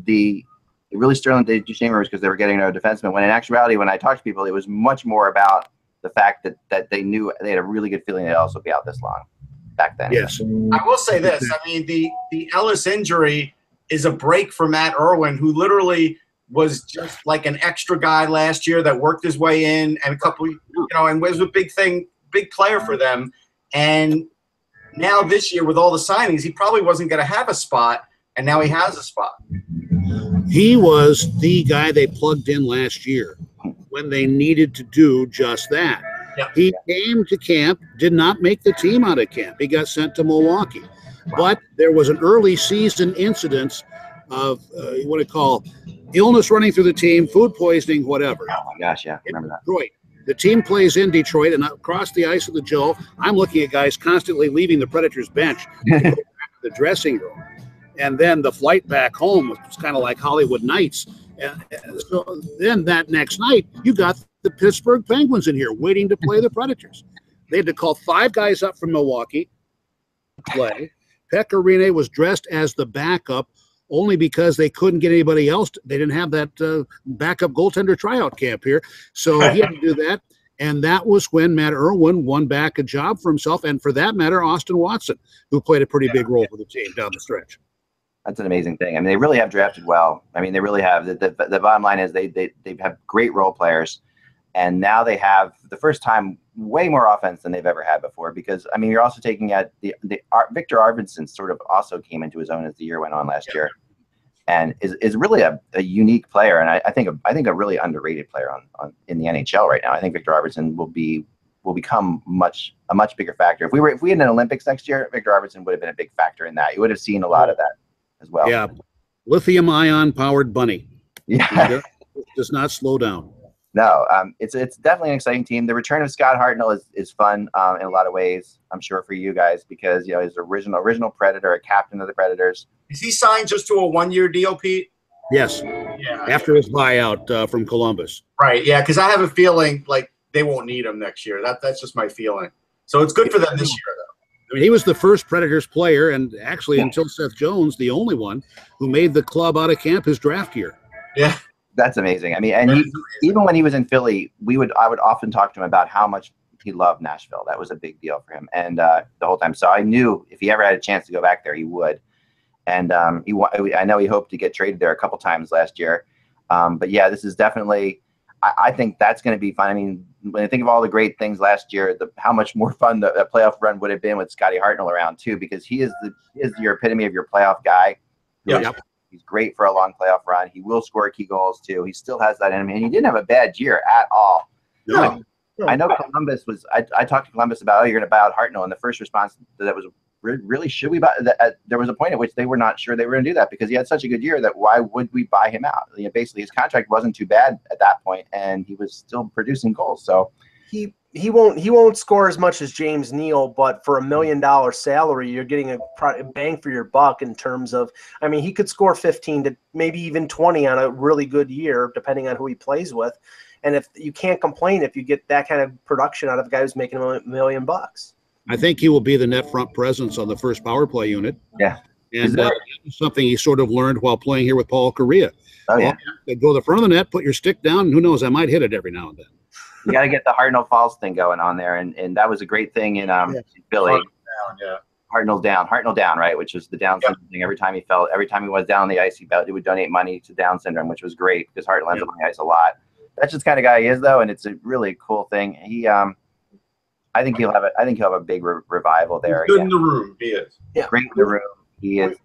it really spurred on the Duchesne rumors because they were getting another defenseman. When in actuality, when I talked to people, it was much more about the fact that they knew they had a really good feeling they'd also be out this long back then. Yes. I will say this. I mean, the Ellis injury is a break for Matt Irwin, who literally was just like an extra guy last year that worked his way in and and was a big player for them. And now this year with all the signings, he probably wasn't going to have a spot, and now he has a spot. He was the guy they plugged in last year when they needed to do just that. Yep. He came to camp, did not make the team out of camp. He got sent to Milwaukee. But there was an early season incidence of what I call illness running through the team, food poisoning, whatever. Oh my gosh, yeah, remember that. Detroit. The team plays in Detroit, and across the ice of the Joe, I'm looking at guys constantly leaving the Predators bench to go back to the dressing room. And then the flight back home was kind of like Hollywood Nights. And so then that next night, you got the Pittsburgh Penguins in here waiting to play the Predators. They had to call 5 guys up from Milwaukee to play. Pekka Rinne was dressed as the backup only because they couldn't get anybody else. They didn't have that backup goaltender tryout camp here. So he had to do that. And that was when Matt Irwin won back a job for himself. And for that matter, Austin Watson, who played a pretty big role for the team down the stretch. That's an amazing thing. I mean, they really have drafted well. I mean, they really have. The bottom line is they have great role players. And now they have, the first time, way more offense than they've ever had before. Because, I mean, you're also taking at Victor Arvidsson sort of also came into his own as the year went on last year. And is really a unique player. And I think a really underrated player in the NHL right now. I think Victor Arvidsson will become a much bigger factor. If we had an Olympics next year, Victor Arvidsson would have been a big factor in that. You would have seen a lot of that as well. Yeah. Lithium ion powered bunny. Yeah. Does not slow down. No, it's definitely an exciting team. The return of Scott Hartnell is fun in a lot of ways, I'm sure, for you guys, because he's original Predator, a captain of the Predators. Is he signed just to a 1-year deal, Pete? Yes. Yeah. After his buyout from Columbus. Right. Yeah, because I have a feeling like they won't need him next year. That's just my feeling. So it's good for them this year, though. I mean, he was the first Predators player, and actually until Seth Jones, the only one who made the club out of camp his draft year. Yeah. That's amazing. I mean, and even when he was in Philly, I would often talk to him about how much he loved Nashville. That was a big deal for him, and the whole time. So I knew if he ever had a chance to go back there, he would. And I know he hoped to get traded there a couple times last year. But yeah, this is definitely. I think that's going to be fun. I mean, when I think of all the great things last year, how much more fun the playoff run would have been with Scotty Hartnell around too, because he is your epitome of your playoff guy. Yeah. He's great for a long playoff run. He will score key goals too. He still has that in him, and he didn't have a bad year at all. No. I know Columbus was. I talked to Columbus about, you're going to buy out Hartnell, and the first response to that was, really, should we buy? There was a point at which they were not sure they were going to do that because he had such a good year that why would we buy him out? Basically, his contract wasn't too bad at that point, and he was still producing goals. So he won't score as much as James Neal, but for $1 million salary, you're getting a bang for your buck in terms of, I mean, he could score 15 to maybe even 20 on a really good year, depending on who he plays with. And if you can't complain if you get that kind of production out of a guy who's making $1 million. I think he will be the net front presence on the first power play unit. Yeah. And that was something he sort of learned while playing here with Paul Correa. Oh, yeah. Go to the front of the net, put your stick down, and who knows, I might hit it every now and then. You got to get the Hartnell Falls thing going on there, and that was a great thing in Philly. Hartnell down, right? Which was the Down syndrome thing. Every time he was down on the ice, he would donate money to Down syndrome, which was great because Hartnell ends up on the ice a lot. That's just the kind of guy he is, though, and it's a really cool thing. He, I think he'll have a big revival there. He's good in the room. He is. Yeah. Great in the room. He is.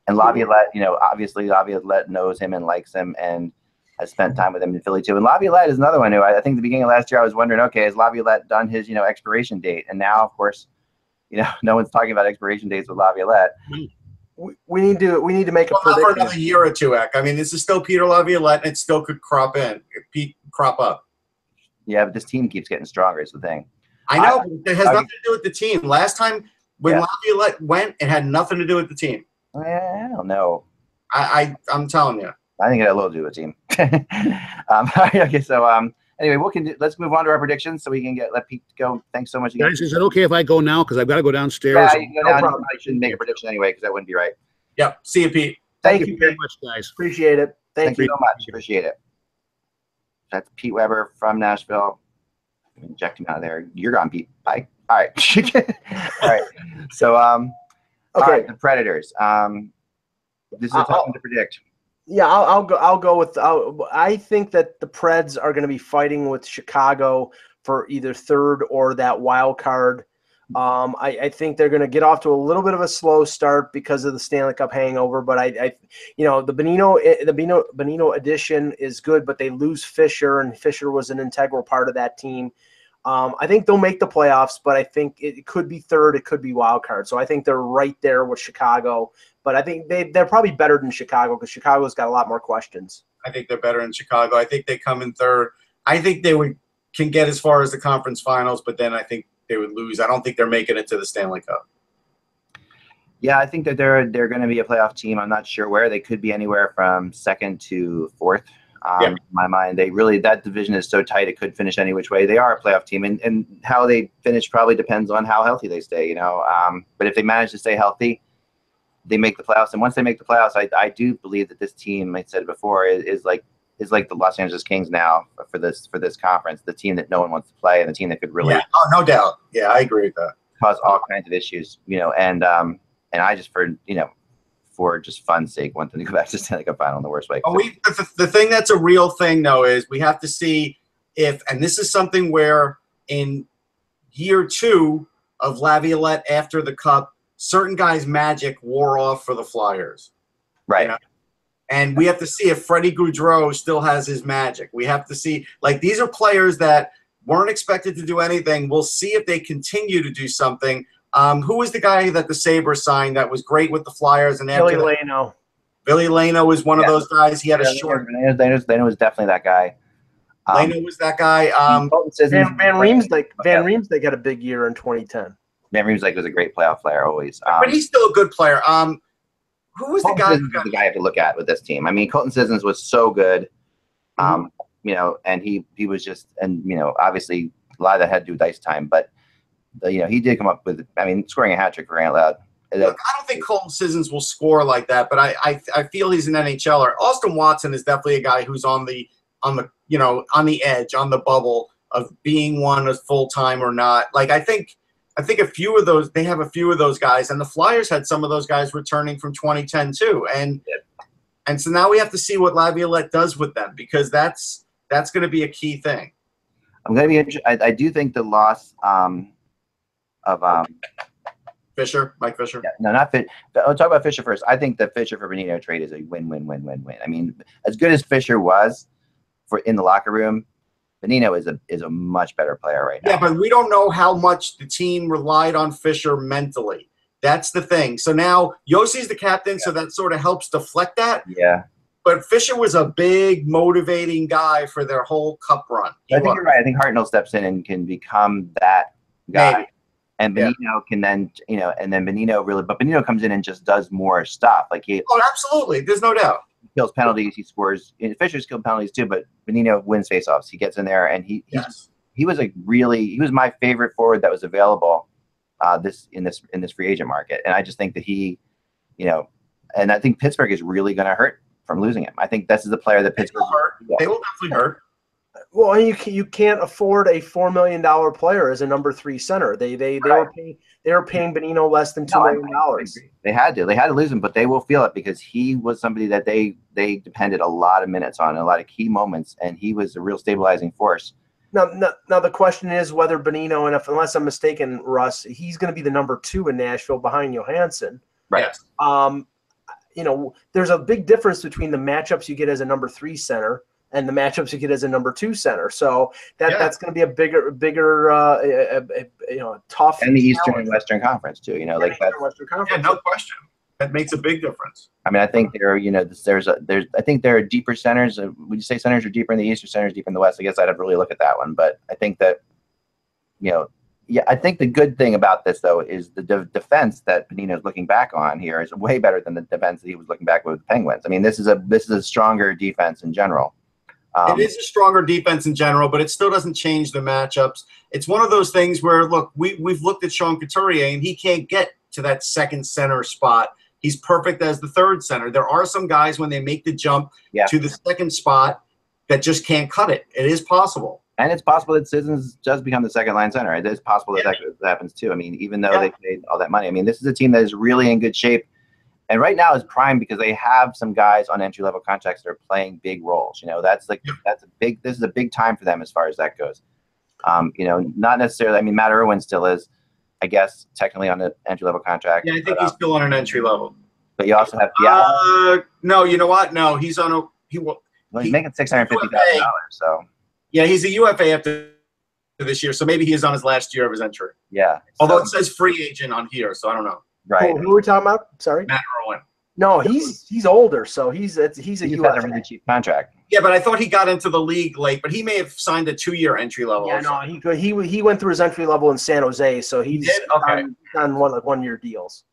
And Laviolette, obviously Laviolette knows him and likes him and has spent time with him in Philly too. And Laviolette is another one who I think at the beginning of last year I was wondering, okay, has Laviolette done his, expiration date? And now, of course, no one's talking about expiration dates with Laviolette. We need to make a prediction for another year or two, Eck. I mean, this is still Peter Laviolette, and it still could crop up. Yeah, but this team keeps getting stronger is the thing. I know, but it has nothing to do with the team. Last time when Laviolette went, it had nothing to do with the team. I don't know. I'm telling you. I think it had a little to do with the team. Okay, so anyway, let's move on to our predictions so we can let Pete go. Thanks so much. Guys, is it okay if I go now? Because I've got to go downstairs. Yeah, you can go down. I shouldn't make a prediction anyway because that wouldn't be right. Yep. See you, Pete. Thank you very much, guys. Appreciate it. Thank you so much. Appreciate it. That's Pete Weber from Nashville. Inject him out of there. You're gone, Pete. Bye. All right. All right. So, all right, the Predators. This is a tough one to predict. Yeah, I'll go with. I think that the Preds are going to be fighting with Chicago for either third or that wild card. I think they're going to get off to a little bit of a slow start because of the Stanley Cup hangover. But the Bonino addition is good, but they lose Fisher, and Fisher was an integral part of that team. I think they'll make the playoffs, but I think it could be third, it could be wild card. So I think they're right there with Chicago. But I think they're probably better than Chicago because Chicago's got a lot more questions. I think they're better in Chicago. I think they come in third. I think they can get as far as the conference finals, but then I think they would lose. I don't think they're making it to the Stanley Cup. Yeah, I think that they're going to be a playoff team. I'm not sure where. They could be anywhere from second to fourth. In my mind, that division is so tight it could finish any which way. They are a playoff team, and how they finish probably depends on how healthy they stay. But if they manage to stay healthy, they make the playoffs. And once they make the playoffs, I do believe that this team, I said before, is like the Los Angeles Kings now for this conference. The team that no one wants to play, and the team that could really no doubt. Yeah, I agree with that. Cause all kinds of issues. And I just for just fun's sake, want them to go back to Stanley Cup final in the worst way. The thing that's a real thing, though, is we have to see if, and this is something where in year 2 of Laviolette after the Cup, certain guys' magic wore off for the Flyers. Right. And we have to see if Freddie Gaudreau still has his magic. We have to see, these are players that weren't expected to do anything. We'll see if they continue to do something. Who was the guy that the Sabres signed that was great with the Flyers? And Billy Lano. Billy Lano was one of those guys. He had a short. Lano was definitely that guy. Lano was that guy. Van Riemsdyk had a big year in 2010. Van Riemsdyk was a great playoff player always. But he's still a good player. Who was the guy? The guy I have to look at with this team. I mean, Colton Sissons was so good. And he was just, and obviously a lot of that had to do with ice time, but he did come up with, scoring a hat trick for crying out loud. Look, I don't think Colton Sissons will score like that, but I feel he's an NHLer. Austin Watson is definitely a guy who's on the edge, on the bubble of being one as full time or not. I think a few of those, they have a few of those guys, and the Flyers had some of those guys returning from 2010 too. And so now we have to see what Laviolette does with them, because that's going to be a key thing. I'm going to be interested. I do think the loss of Fisher, Mike Fisher. Yeah, no, not Fisher. I'll talk about Fisher first. I think the Fisher for Bonino trade is a win-win-win-win-win. I mean, as good as Fisher was in the locker room, Bonino is a much better player right now. Yeah, but we don't know how much the team relied on Fisher mentally. That's the thing. So now Yossi's the captain, so that sort of helps deflect that. Yeah. But Fisher was a big motivating guy for their whole Cup run. I think you're right. I think Hartnell steps in and can become that guy. Maybe. And Bonino can then, and then Bonino comes in and just does more stuff. Absolutely. There's no doubt. He kills penalties. He scores. Fisher's killed penalties too, but Bonino wins faceoffs. He gets in there, and he was he was my favorite forward that was available in this free agent market. And I just think that and I think Pittsburgh is really going to hurt from losing him. I think this is the player that Pittsburgh hurt. They will definitely hurt. Well, you can't afford a $4 million player as a number 3 center. They were paying Bonino less than $2 million. They had to lose him, but they will feel it because he was somebody that they depended a lot of minutes on, a lot of key moments, and he was a real stabilizing force. Now the question is whether Bonino, and unless I'm mistaken, Russ, he's going to be the number 2 in Nashville behind Johansson. Right. There's a big difference between the matchups you get as a number 3 center and the matchups you get as a number 2 center. So that's going to be a bigger, tough. And the Eastern and Western Conference too. Western Conference. Yeah, no question. That makes a big difference. I mean, I think I think there are deeper centers. Would you say centers are deeper in the East or centers deeper in the West? I guess I'd have to really look at that one. But I think that, I think the good thing about this though is the defense that Bonino's looking back on here is way better than the defense that he was looking back with the Penguins. I mean, this is a stronger defense in general. It is a stronger defense in general, but it still doesn't change the matchups. It's one of those things where, look, we've looked at Sean Couturier, and he can't get to that second center spot. He's perfect as the third center. There are some guys when they make the jump to the second spot that just can't cut it. It is possible. And it's possible that Sissons does become the second line center. It is possible that happens too. I mean, even though they paid all that money. I mean, this is a team that is really in good shape. And right now is prime because they have some guys on entry level contracts that are playing big roles. This is a big time for them as far as that goes. Not necessarily. I mean, Matt Irwin still is, I guess, technically on an entry level contract. Yeah, I think he's still on an entry level. But you also have Fiala. No, you know what? No, he's on a he's making $650,000. So yeah, he's a UFA after this year. So maybe he is on his last year of his entry. Yeah. Although it says free agent on here, so I don't know. Right. Who are we talking about? Sorry, Matt Irwin. No, he's older, so he's a He UFA. has a really cheap contract. Yeah, but I thought he got into the league late. But he may have signed a 2-year entry level. Yeah, no, he went through his entry level in San Jose, so he's did? Okay. on 1-year deals.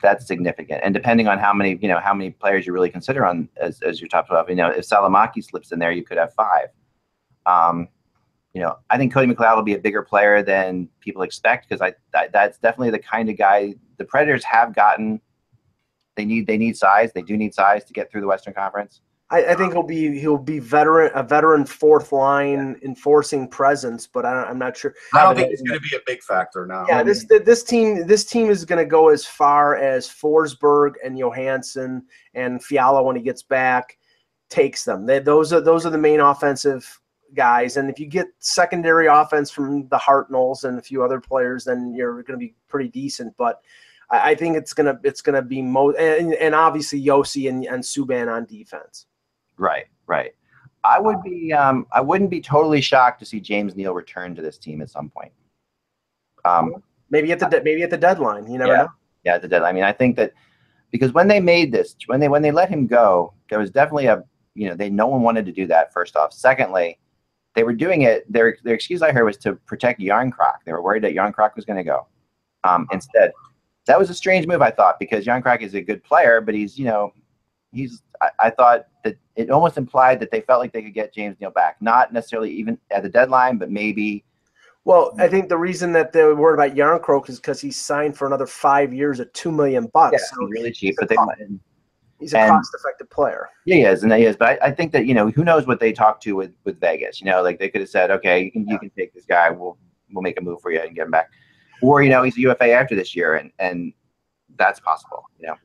That's significant, and depending on how many players you really consider on as your top 12, if Salamaki slips in there, you could have 5. I think Cody McLeod will be a bigger player than people expect because that's definitely the kind of guy the Predators have gotten. They need size. They do need size to get through the Western Conference. I think he'll be a veteran fourth line enforcing presence, but I'm not sure. I don't think it's going to be a big factor now. Yeah, this team is going to go as far as Forsberg and Johansson and Fiala when he gets back takes them. Those are the main offensive guys, and if you get secondary offense from the Hartnells and a few other players, then you're going to be pretty decent. But I think it's gonna be and obviously Yossi and Subban on defense. Right. I wouldn't be totally shocked to see James Neal return to this team at some point. Maybe at the deadline. You never know. Yeah, at the deadline. I mean, I think that because when they made this, when they let him go, there was definitely no one wanted to do that. First off, secondly, they were doing it. Their excuse I heard was to protect Yarncroc. They were worried that Yarncroc was going to go. Instead, that was a strange move, I thought, because Yarncroc is a good player, but I thought that it almost implied that they felt like they could get James Neal back, not necessarily even at the deadline, but maybe. Well, I think the reason that they were worried about Yarncroc is because he's signed for another 5 years at $2 million. Yeah, so he's really cheap, but he's a cost-effective player. Yeah, he is. But I think that who knows what they talked to with Vegas. Like they could have said, okay, you can take this guy. We'll make a move for you and get him back. Or he's a UFA after this year, and that's possible.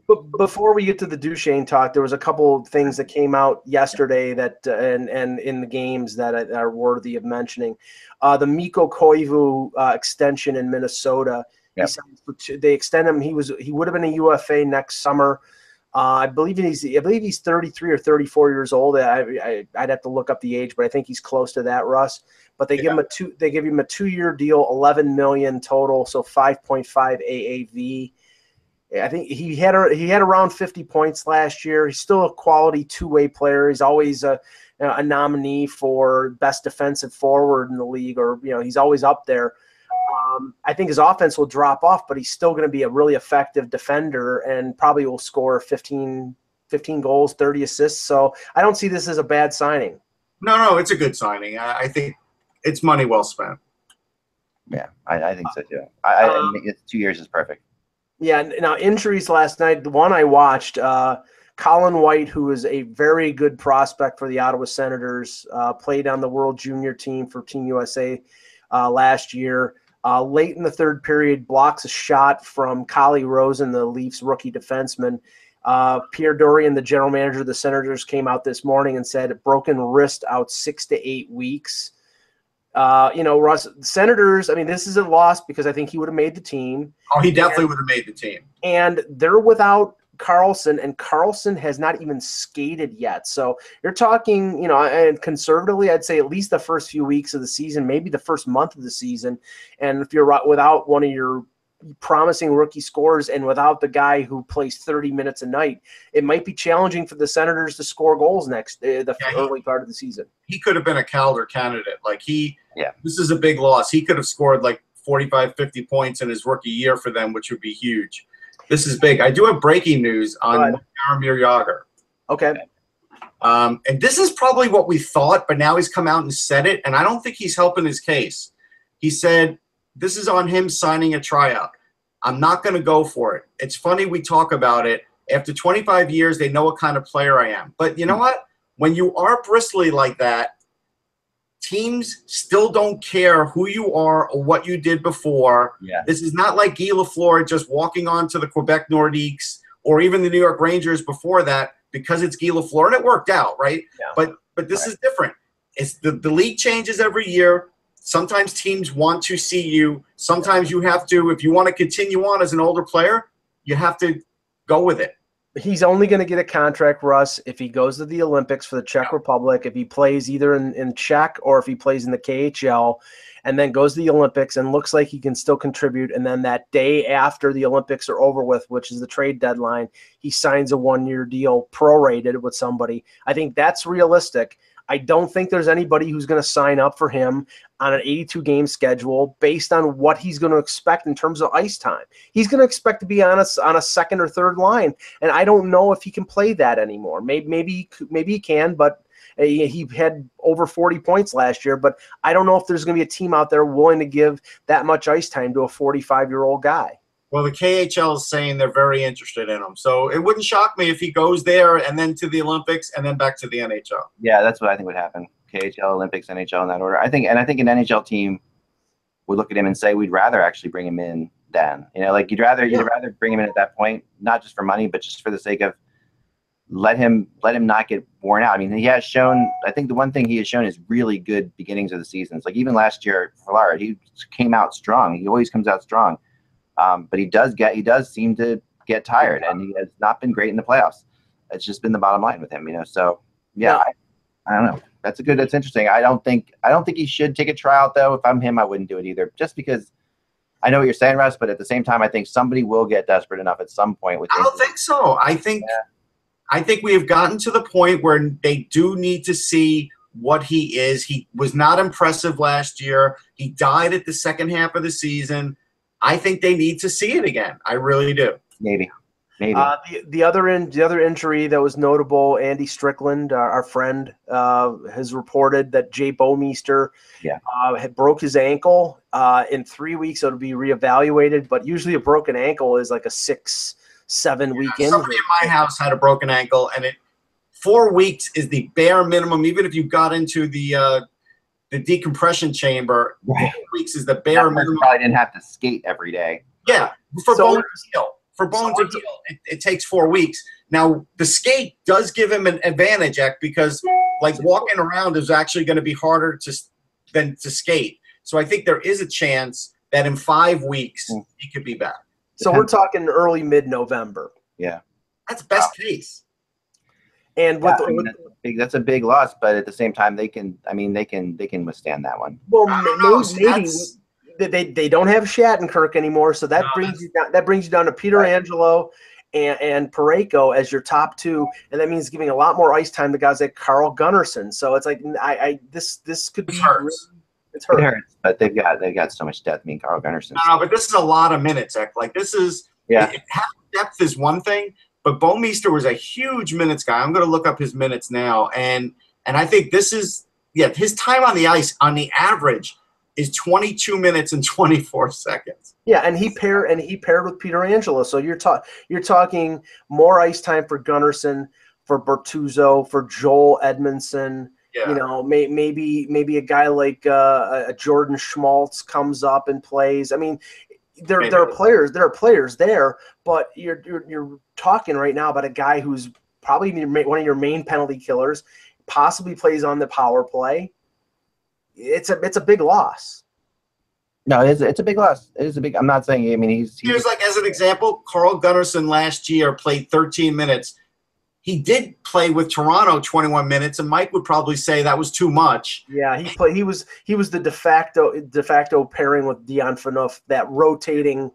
But before we get to the Duchesne talk, there was a couple of things that came out yesterday that and in the games that are worthy of mentioning. The Mikko Koivu extension in Minnesota. Yep. They extend him. He would have been a UFA next summer. I believe he's 33 or 34 years old. I'd have to look up the age, but I think he's close to that, Russ. But they give him a 2-year deal, $11 million total, so 5.5 AAV. I think he had around 50 points last year. He's still a quality two-way player. He's always a nominee for best defensive forward in the league, or he's always up there. I think his offense will drop off, but he's still going to be a really effective defender and probably will score 15 goals, 30 assists. So I don't see this as a bad signing. No, it's a good signing. I think it's money well spent. Yeah, I think so too. I think 2 years is perfect. Yeah. Now injuries last night. The one I watched, Colin White, who is a very good prospect for the Ottawa Senators, played on the World Junior team for Team USA last year. Late in the third period, blocks a shot from Collie Rosen, the Leafs rookie defenseman. Pierre Dorian, the general manager of the Senators, came out this morning and said broken wrist out 6 to 8 weeks. Russ, Senators, I mean, this is a loss because I think he would have made the team. Oh, he definitely would have made the team. And they're without Carlson, and Carlson has not even skated yet. So you're talking, and conservatively, I'd say at least the first few weeks of the season, maybe the first month of the season. And if you're without one of your promising rookie scorers and without the guy who plays 30 minutes a night, it might be challenging for the Senators to score goals early part of the season. He could have been a Calder candidate. This is a big loss. He could have scored 45, 50 points in his rookie year for them, which would be huge. This is big. I do have breaking news on Jaromir Jagr. Okay. And this is probably what we thought, but now he's come out and said it, and I don't think he's helping his case. He said, this is on him signing a tryout. I'm not going to go for it. It's funny we talk about it. After 25 years, they know what kind of player I am. But you know what? When you are bristly like that, teams still don't care who you are or what you did before. Yeah. This is not like Guy Lafleur just walking on to the Quebec Nordiques or even the New York Rangers before that because it's Guy Lafleur, and it worked out, right? Yeah. But this is different. It's the league changes every year. Sometimes teams want to see you. Sometimes you have to, if you want to continue on as an older player, you have to go with it. He's only going to get a contract, Russ, if he goes to the Olympics for the Czech Republic, if he plays either in Czech or if he plays in the KHL, and then goes to the Olympics and looks like he can still contribute. And then that day after the Olympics are over with, which is the trade deadline, he signs a 1-year deal prorated with somebody. I think that's realistic. I don't think there's anybody who's going to sign up for him on an 82-game schedule based on what he's going to expect in terms of ice time. He's going to expect to be on a second or third line, and I don't know if he can play that anymore. Maybe he can, but he had over 40 points last year, but I don't know if there's going to be a team out there willing to give that much ice time to a 45-year-old guy. Well, the KHL is saying they're very interested in him. So it wouldn't shock me if he goes there and then to the Olympics and then back to the NHL. Yeah, that's what I think would happen. KHL, Olympics, NHL in that order. I think an NHL team would look at him and say, we'd rather actually bring him in then. Like you'd rather bring him in at that point, not just for money, but just for the sake of let him not get worn out. I mean, he has shown, I think the one thing he has shown is really good beginnings of the seasons. Like even last year for Florida, he came out strong. He always comes out strong. But he does seem to get tired, and he has not been great in the playoffs. It's just been the bottom line with him, So yeah, I don't know. That's interesting. I don't think he should take a tryout though. If I'm him, I wouldn't do it either. Just because I know what you're saying, Russ, but at the same time, I think somebody will get desperate enough at some point. I don't think so. I think we have gotten to the point where they do need to see what he is. He was not impressive last year. He died at the second half of the season. I think they need to see it again. I really do. Maybe. The other injury that was notable, Andy Strickland, our friend, has reported that Jay Bouwmeester had broke his ankle. In 3 weeks, it'll be reevaluated. But usually, a broken ankle is like a 6-7 week injury. Somebody in my house had a broken ankle, and 4 weeks is the bare minimum. Even if you got into the decompression chamber, 4 weeks is the bare minimum. Probably didn't have to skate every day. Yeah, for bone to heal. For bone to heal, it takes 4 weeks. Now, the skate does give him an advantage, because like walking around is actually going to be harder than to skate. So I think there is a chance that in 5 weeks he could be back. So we're talking early mid-November. Yeah, that's best case. And that's a big loss, but at the same time, they can withstand that one. Well, maybe they don't have Shattenkirk anymore, so that brings you down to Peter Angelo and Parayko as your top two, and that means giving a lot more ice time to guys like Carl Gunnarsson. So it's like this could be it hurts. It hurts, but they've got so much depth. I mean, Carl Gunnarsson. No, but this is a lot of minutes. Like this is depth is one thing. But Bouwmeester was a huge minutes guy. I'm going to look up his minutes now, and I think this is his time on the ice on the average is 22 minutes and 24 seconds. Yeah, and he paired with Peter Angelo. So you're talking more ice time for Gunnarsson, for Bertuzzo, for Joel Edmondson. Yeah. Maybe a guy like a Jordan Schmaltz comes up and plays. I mean, there are players there, but you're talking right now about a guy who's probably one of your main penalty killers, possibly plays on the power play. It's a big loss. No, it's a big loss. It is a big. I'm not saying. I mean, here's like as an example, Carl Gunnarsson last year played 13 minutes. He did play with Toronto 21 minutes, and Mike would probably say that was too much. Yeah, he was the de facto pairing with Dion Phaneuf, that rotating,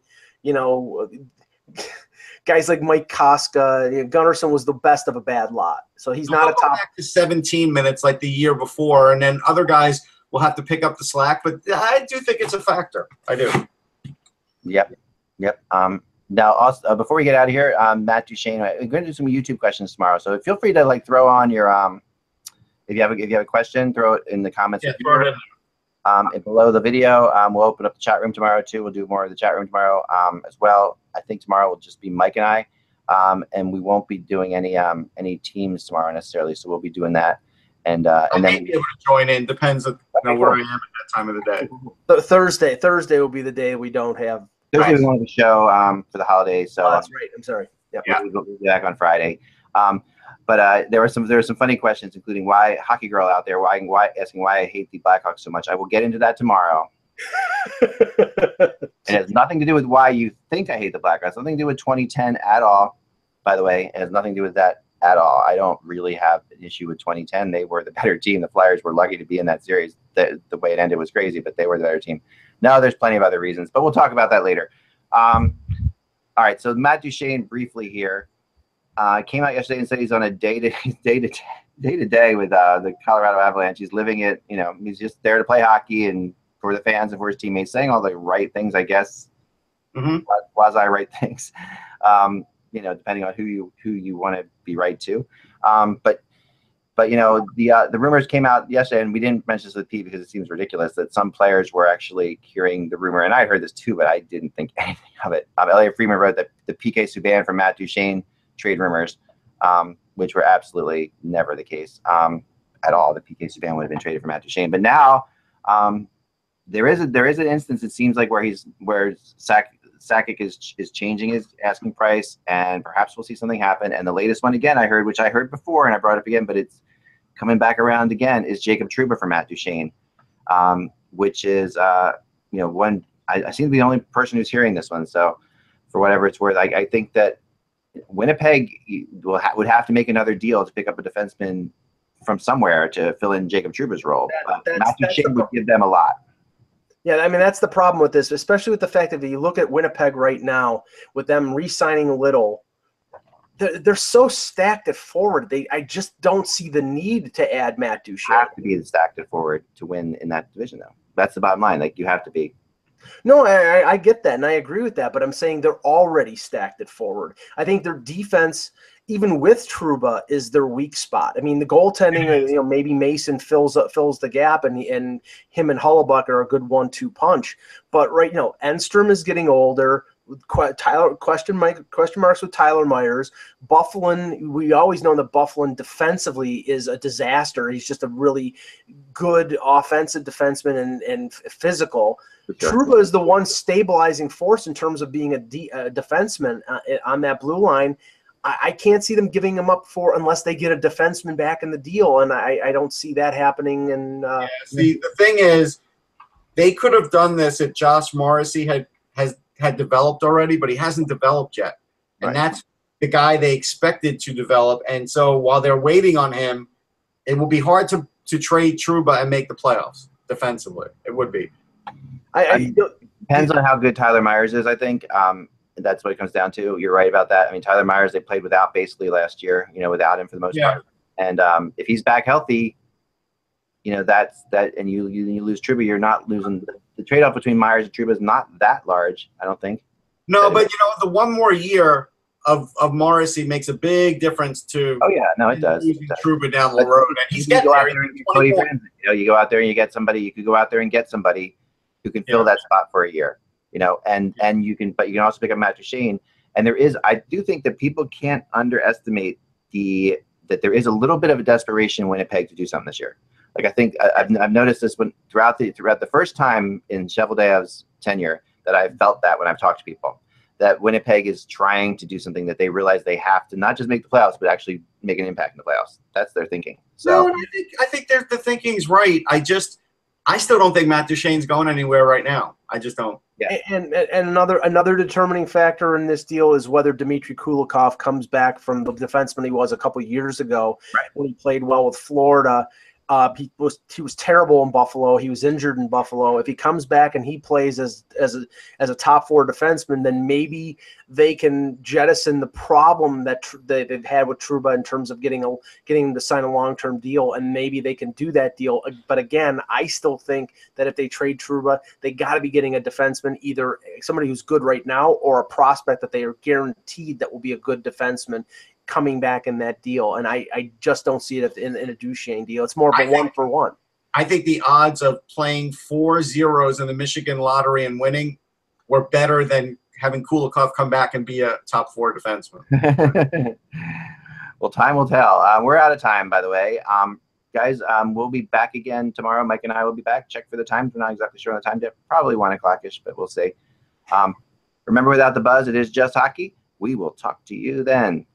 guys like Mike Koska. Gunnarsson was the best of a bad lot, so he's not a top. Back to 17 minutes like the year before, and then other guys will have to pick up the slack. But I do think it's a factor. I do. Yep. Now, also, before we get out of here, Matt Duchesne, we're going to do some YouTube questions tomorrow. So feel free to throw on your if you have a question, throw it in the comments. Yeah, throw it in. And below the video, we'll open up the chat room tomorrow too. We'll do more of the chat room tomorrow as well. I think tomorrow will just be Mike and I, and we won't be doing any teams tomorrow necessarily. So we'll be doing that and I then may be able to join in. Depends on where I am at that time of the day. Thursday will be the day we don't have. Thursday we won't have a show for the holidays, so that's right. I'm sorry. Yep. Yeah. We'll be back on Friday. But there were some funny questions, including why Hockey Girl out there, asking why I hate the Blackhawks so much. I will get into that tomorrow. It has nothing to do with why you think I hate the Blackhawks. Nothing to do with 2010 at all. By the way, it has nothing to do with that at all. I don't really have an issue with 2010. They were the better team. The Flyers were lucky to be in that series. The way it ended was crazy, but they were the better team. No, there's plenty of other reasons, but we'll talk about that later. All right, so Matt Duchene briefly here came out yesterday and said he's on a day to day with the Colorado Avalanche. He's living it. He's just there to play hockey and for the fans and for his teammates, saying all the right things, I guess. Quasi right things. Depending on who you want to be right to. But the rumors came out yesterday, and we didn't mention this with Pete because it seems ridiculous that some players were actually hearing the rumor, and I heard this too, but I didn't think anything of it. Elliot Friedman wrote that the PK Subban from Matt Duchene trade rumors, which were absolutely never the case at all. The PK Subban would have been traded for Matt Duchene, but now there is an instance, it seems like, where Sakic is changing his asking price, and perhaps we'll see something happen. And the latest one, again, which I heard before and I brought up again, but it's coming back around again, is Jacob Trouba for Matt Duchene, which is one. I seem to be the only person who's hearing this one. So for whatever it's worth, I think that Winnipeg would have to make another deal to pick up a defenseman from somewhere to fill in Jacob Trouba's role. Matt Duchene would give them a lot. Yeah, I mean, that's the problem with this, especially with the fact that if you look at Winnipeg right now, with them re-signing Little, they're so stacked at forward. I just don't see the need to add Matt Duchene. You have to be stacked at forward to win in that division, though. That's the bottom line. Like, you have to be. No, I get that, and I agree with that, but I'm saying they're already stacked at forward. I think their defense, even with Trouba, is their weak spot. I mean, the goaltending, maybe Mason fills the gap, and him and Hellebuyck are a good 1-2 punch. But Enstrom is getting older. Question marks with Tyler Myers. Byfuglien, we always know that Byfuglien defensively is a disaster. He's just a really good offensive defenseman and physical. Sure. Trouba is the one stabilizing force in terms of being a defenseman on that blue line. I can't see them giving him up unless they get a defenseman back in the deal, and I don't see that happening. And the thing is, they could have done this if Josh Morrissey had developed already, but he hasn't developed yet, and that's the guy they expected to develop. And so while they're waiting on him, it will be hard to trade Trouba and make the playoffs defensively. It would be. Depends on how good Tyler Myers is, I think. That's what it comes down to. You're right about that. I mean, Tyler Myers, they played without basically last year, without him for the most part. And if he's back healthy, that's that. And you lose Trouba, you're not losing. The trade-off between Myers and Trouba is not that large, I don't think. No, but the one more year of Morrissey makes a big difference to. Oh yeah, no, it does. Trouba down the road, and he's getting there. You go out there and you get somebody. You could go out there and get somebody who can fill that spot for a year. And you can also pick up Matt Duchene. And I do think that people can't underestimate that there is a little bit of a desperation in Winnipeg to do something this year. Like, I think I've noticed this throughout the first time in Cheveldaev's tenure that I've felt that when I've talked to people, that Winnipeg is trying to do something that they realize they have to not just make the playoffs, but actually make an impact in the playoffs. That's their thinking. So no, I think the thinking's right. I still don't think Matt Duchene's going anywhere right now. I just don't. Yeah. And another determining factor in this deal is whether Dmitry Kulikov comes back from the defenseman he was a couple years ago when he played well with Florida. He was terrible in Buffalo. He was injured in Buffalo. If he comes back and he plays as a top four defenseman, then maybe they can jettison the problem that they've had with Trouba in terms of getting him to sign a long-term deal, and maybe they can do that deal. But again, I still think that if they trade Trouba, they got to be getting a defenseman, either somebody who's good right now or a prospect that they are guaranteed that will be a good defenseman coming back in that deal. And I just don't see it in a Duchene deal. It's more of a one-for-one. I think the odds of playing 4 zeros in the Michigan lottery and winning were better than having Kulikov come back and be a top 4 defenseman. Well, time will tell. We're out of time, by the way. guys, we'll be back again tomorrow. Mike and I will be back. Check for the times. We're not exactly sure on the time yet. Probably 1 o'clock-ish, but we'll see. Remember, without the buzz, it is just hockey. We will talk to you then.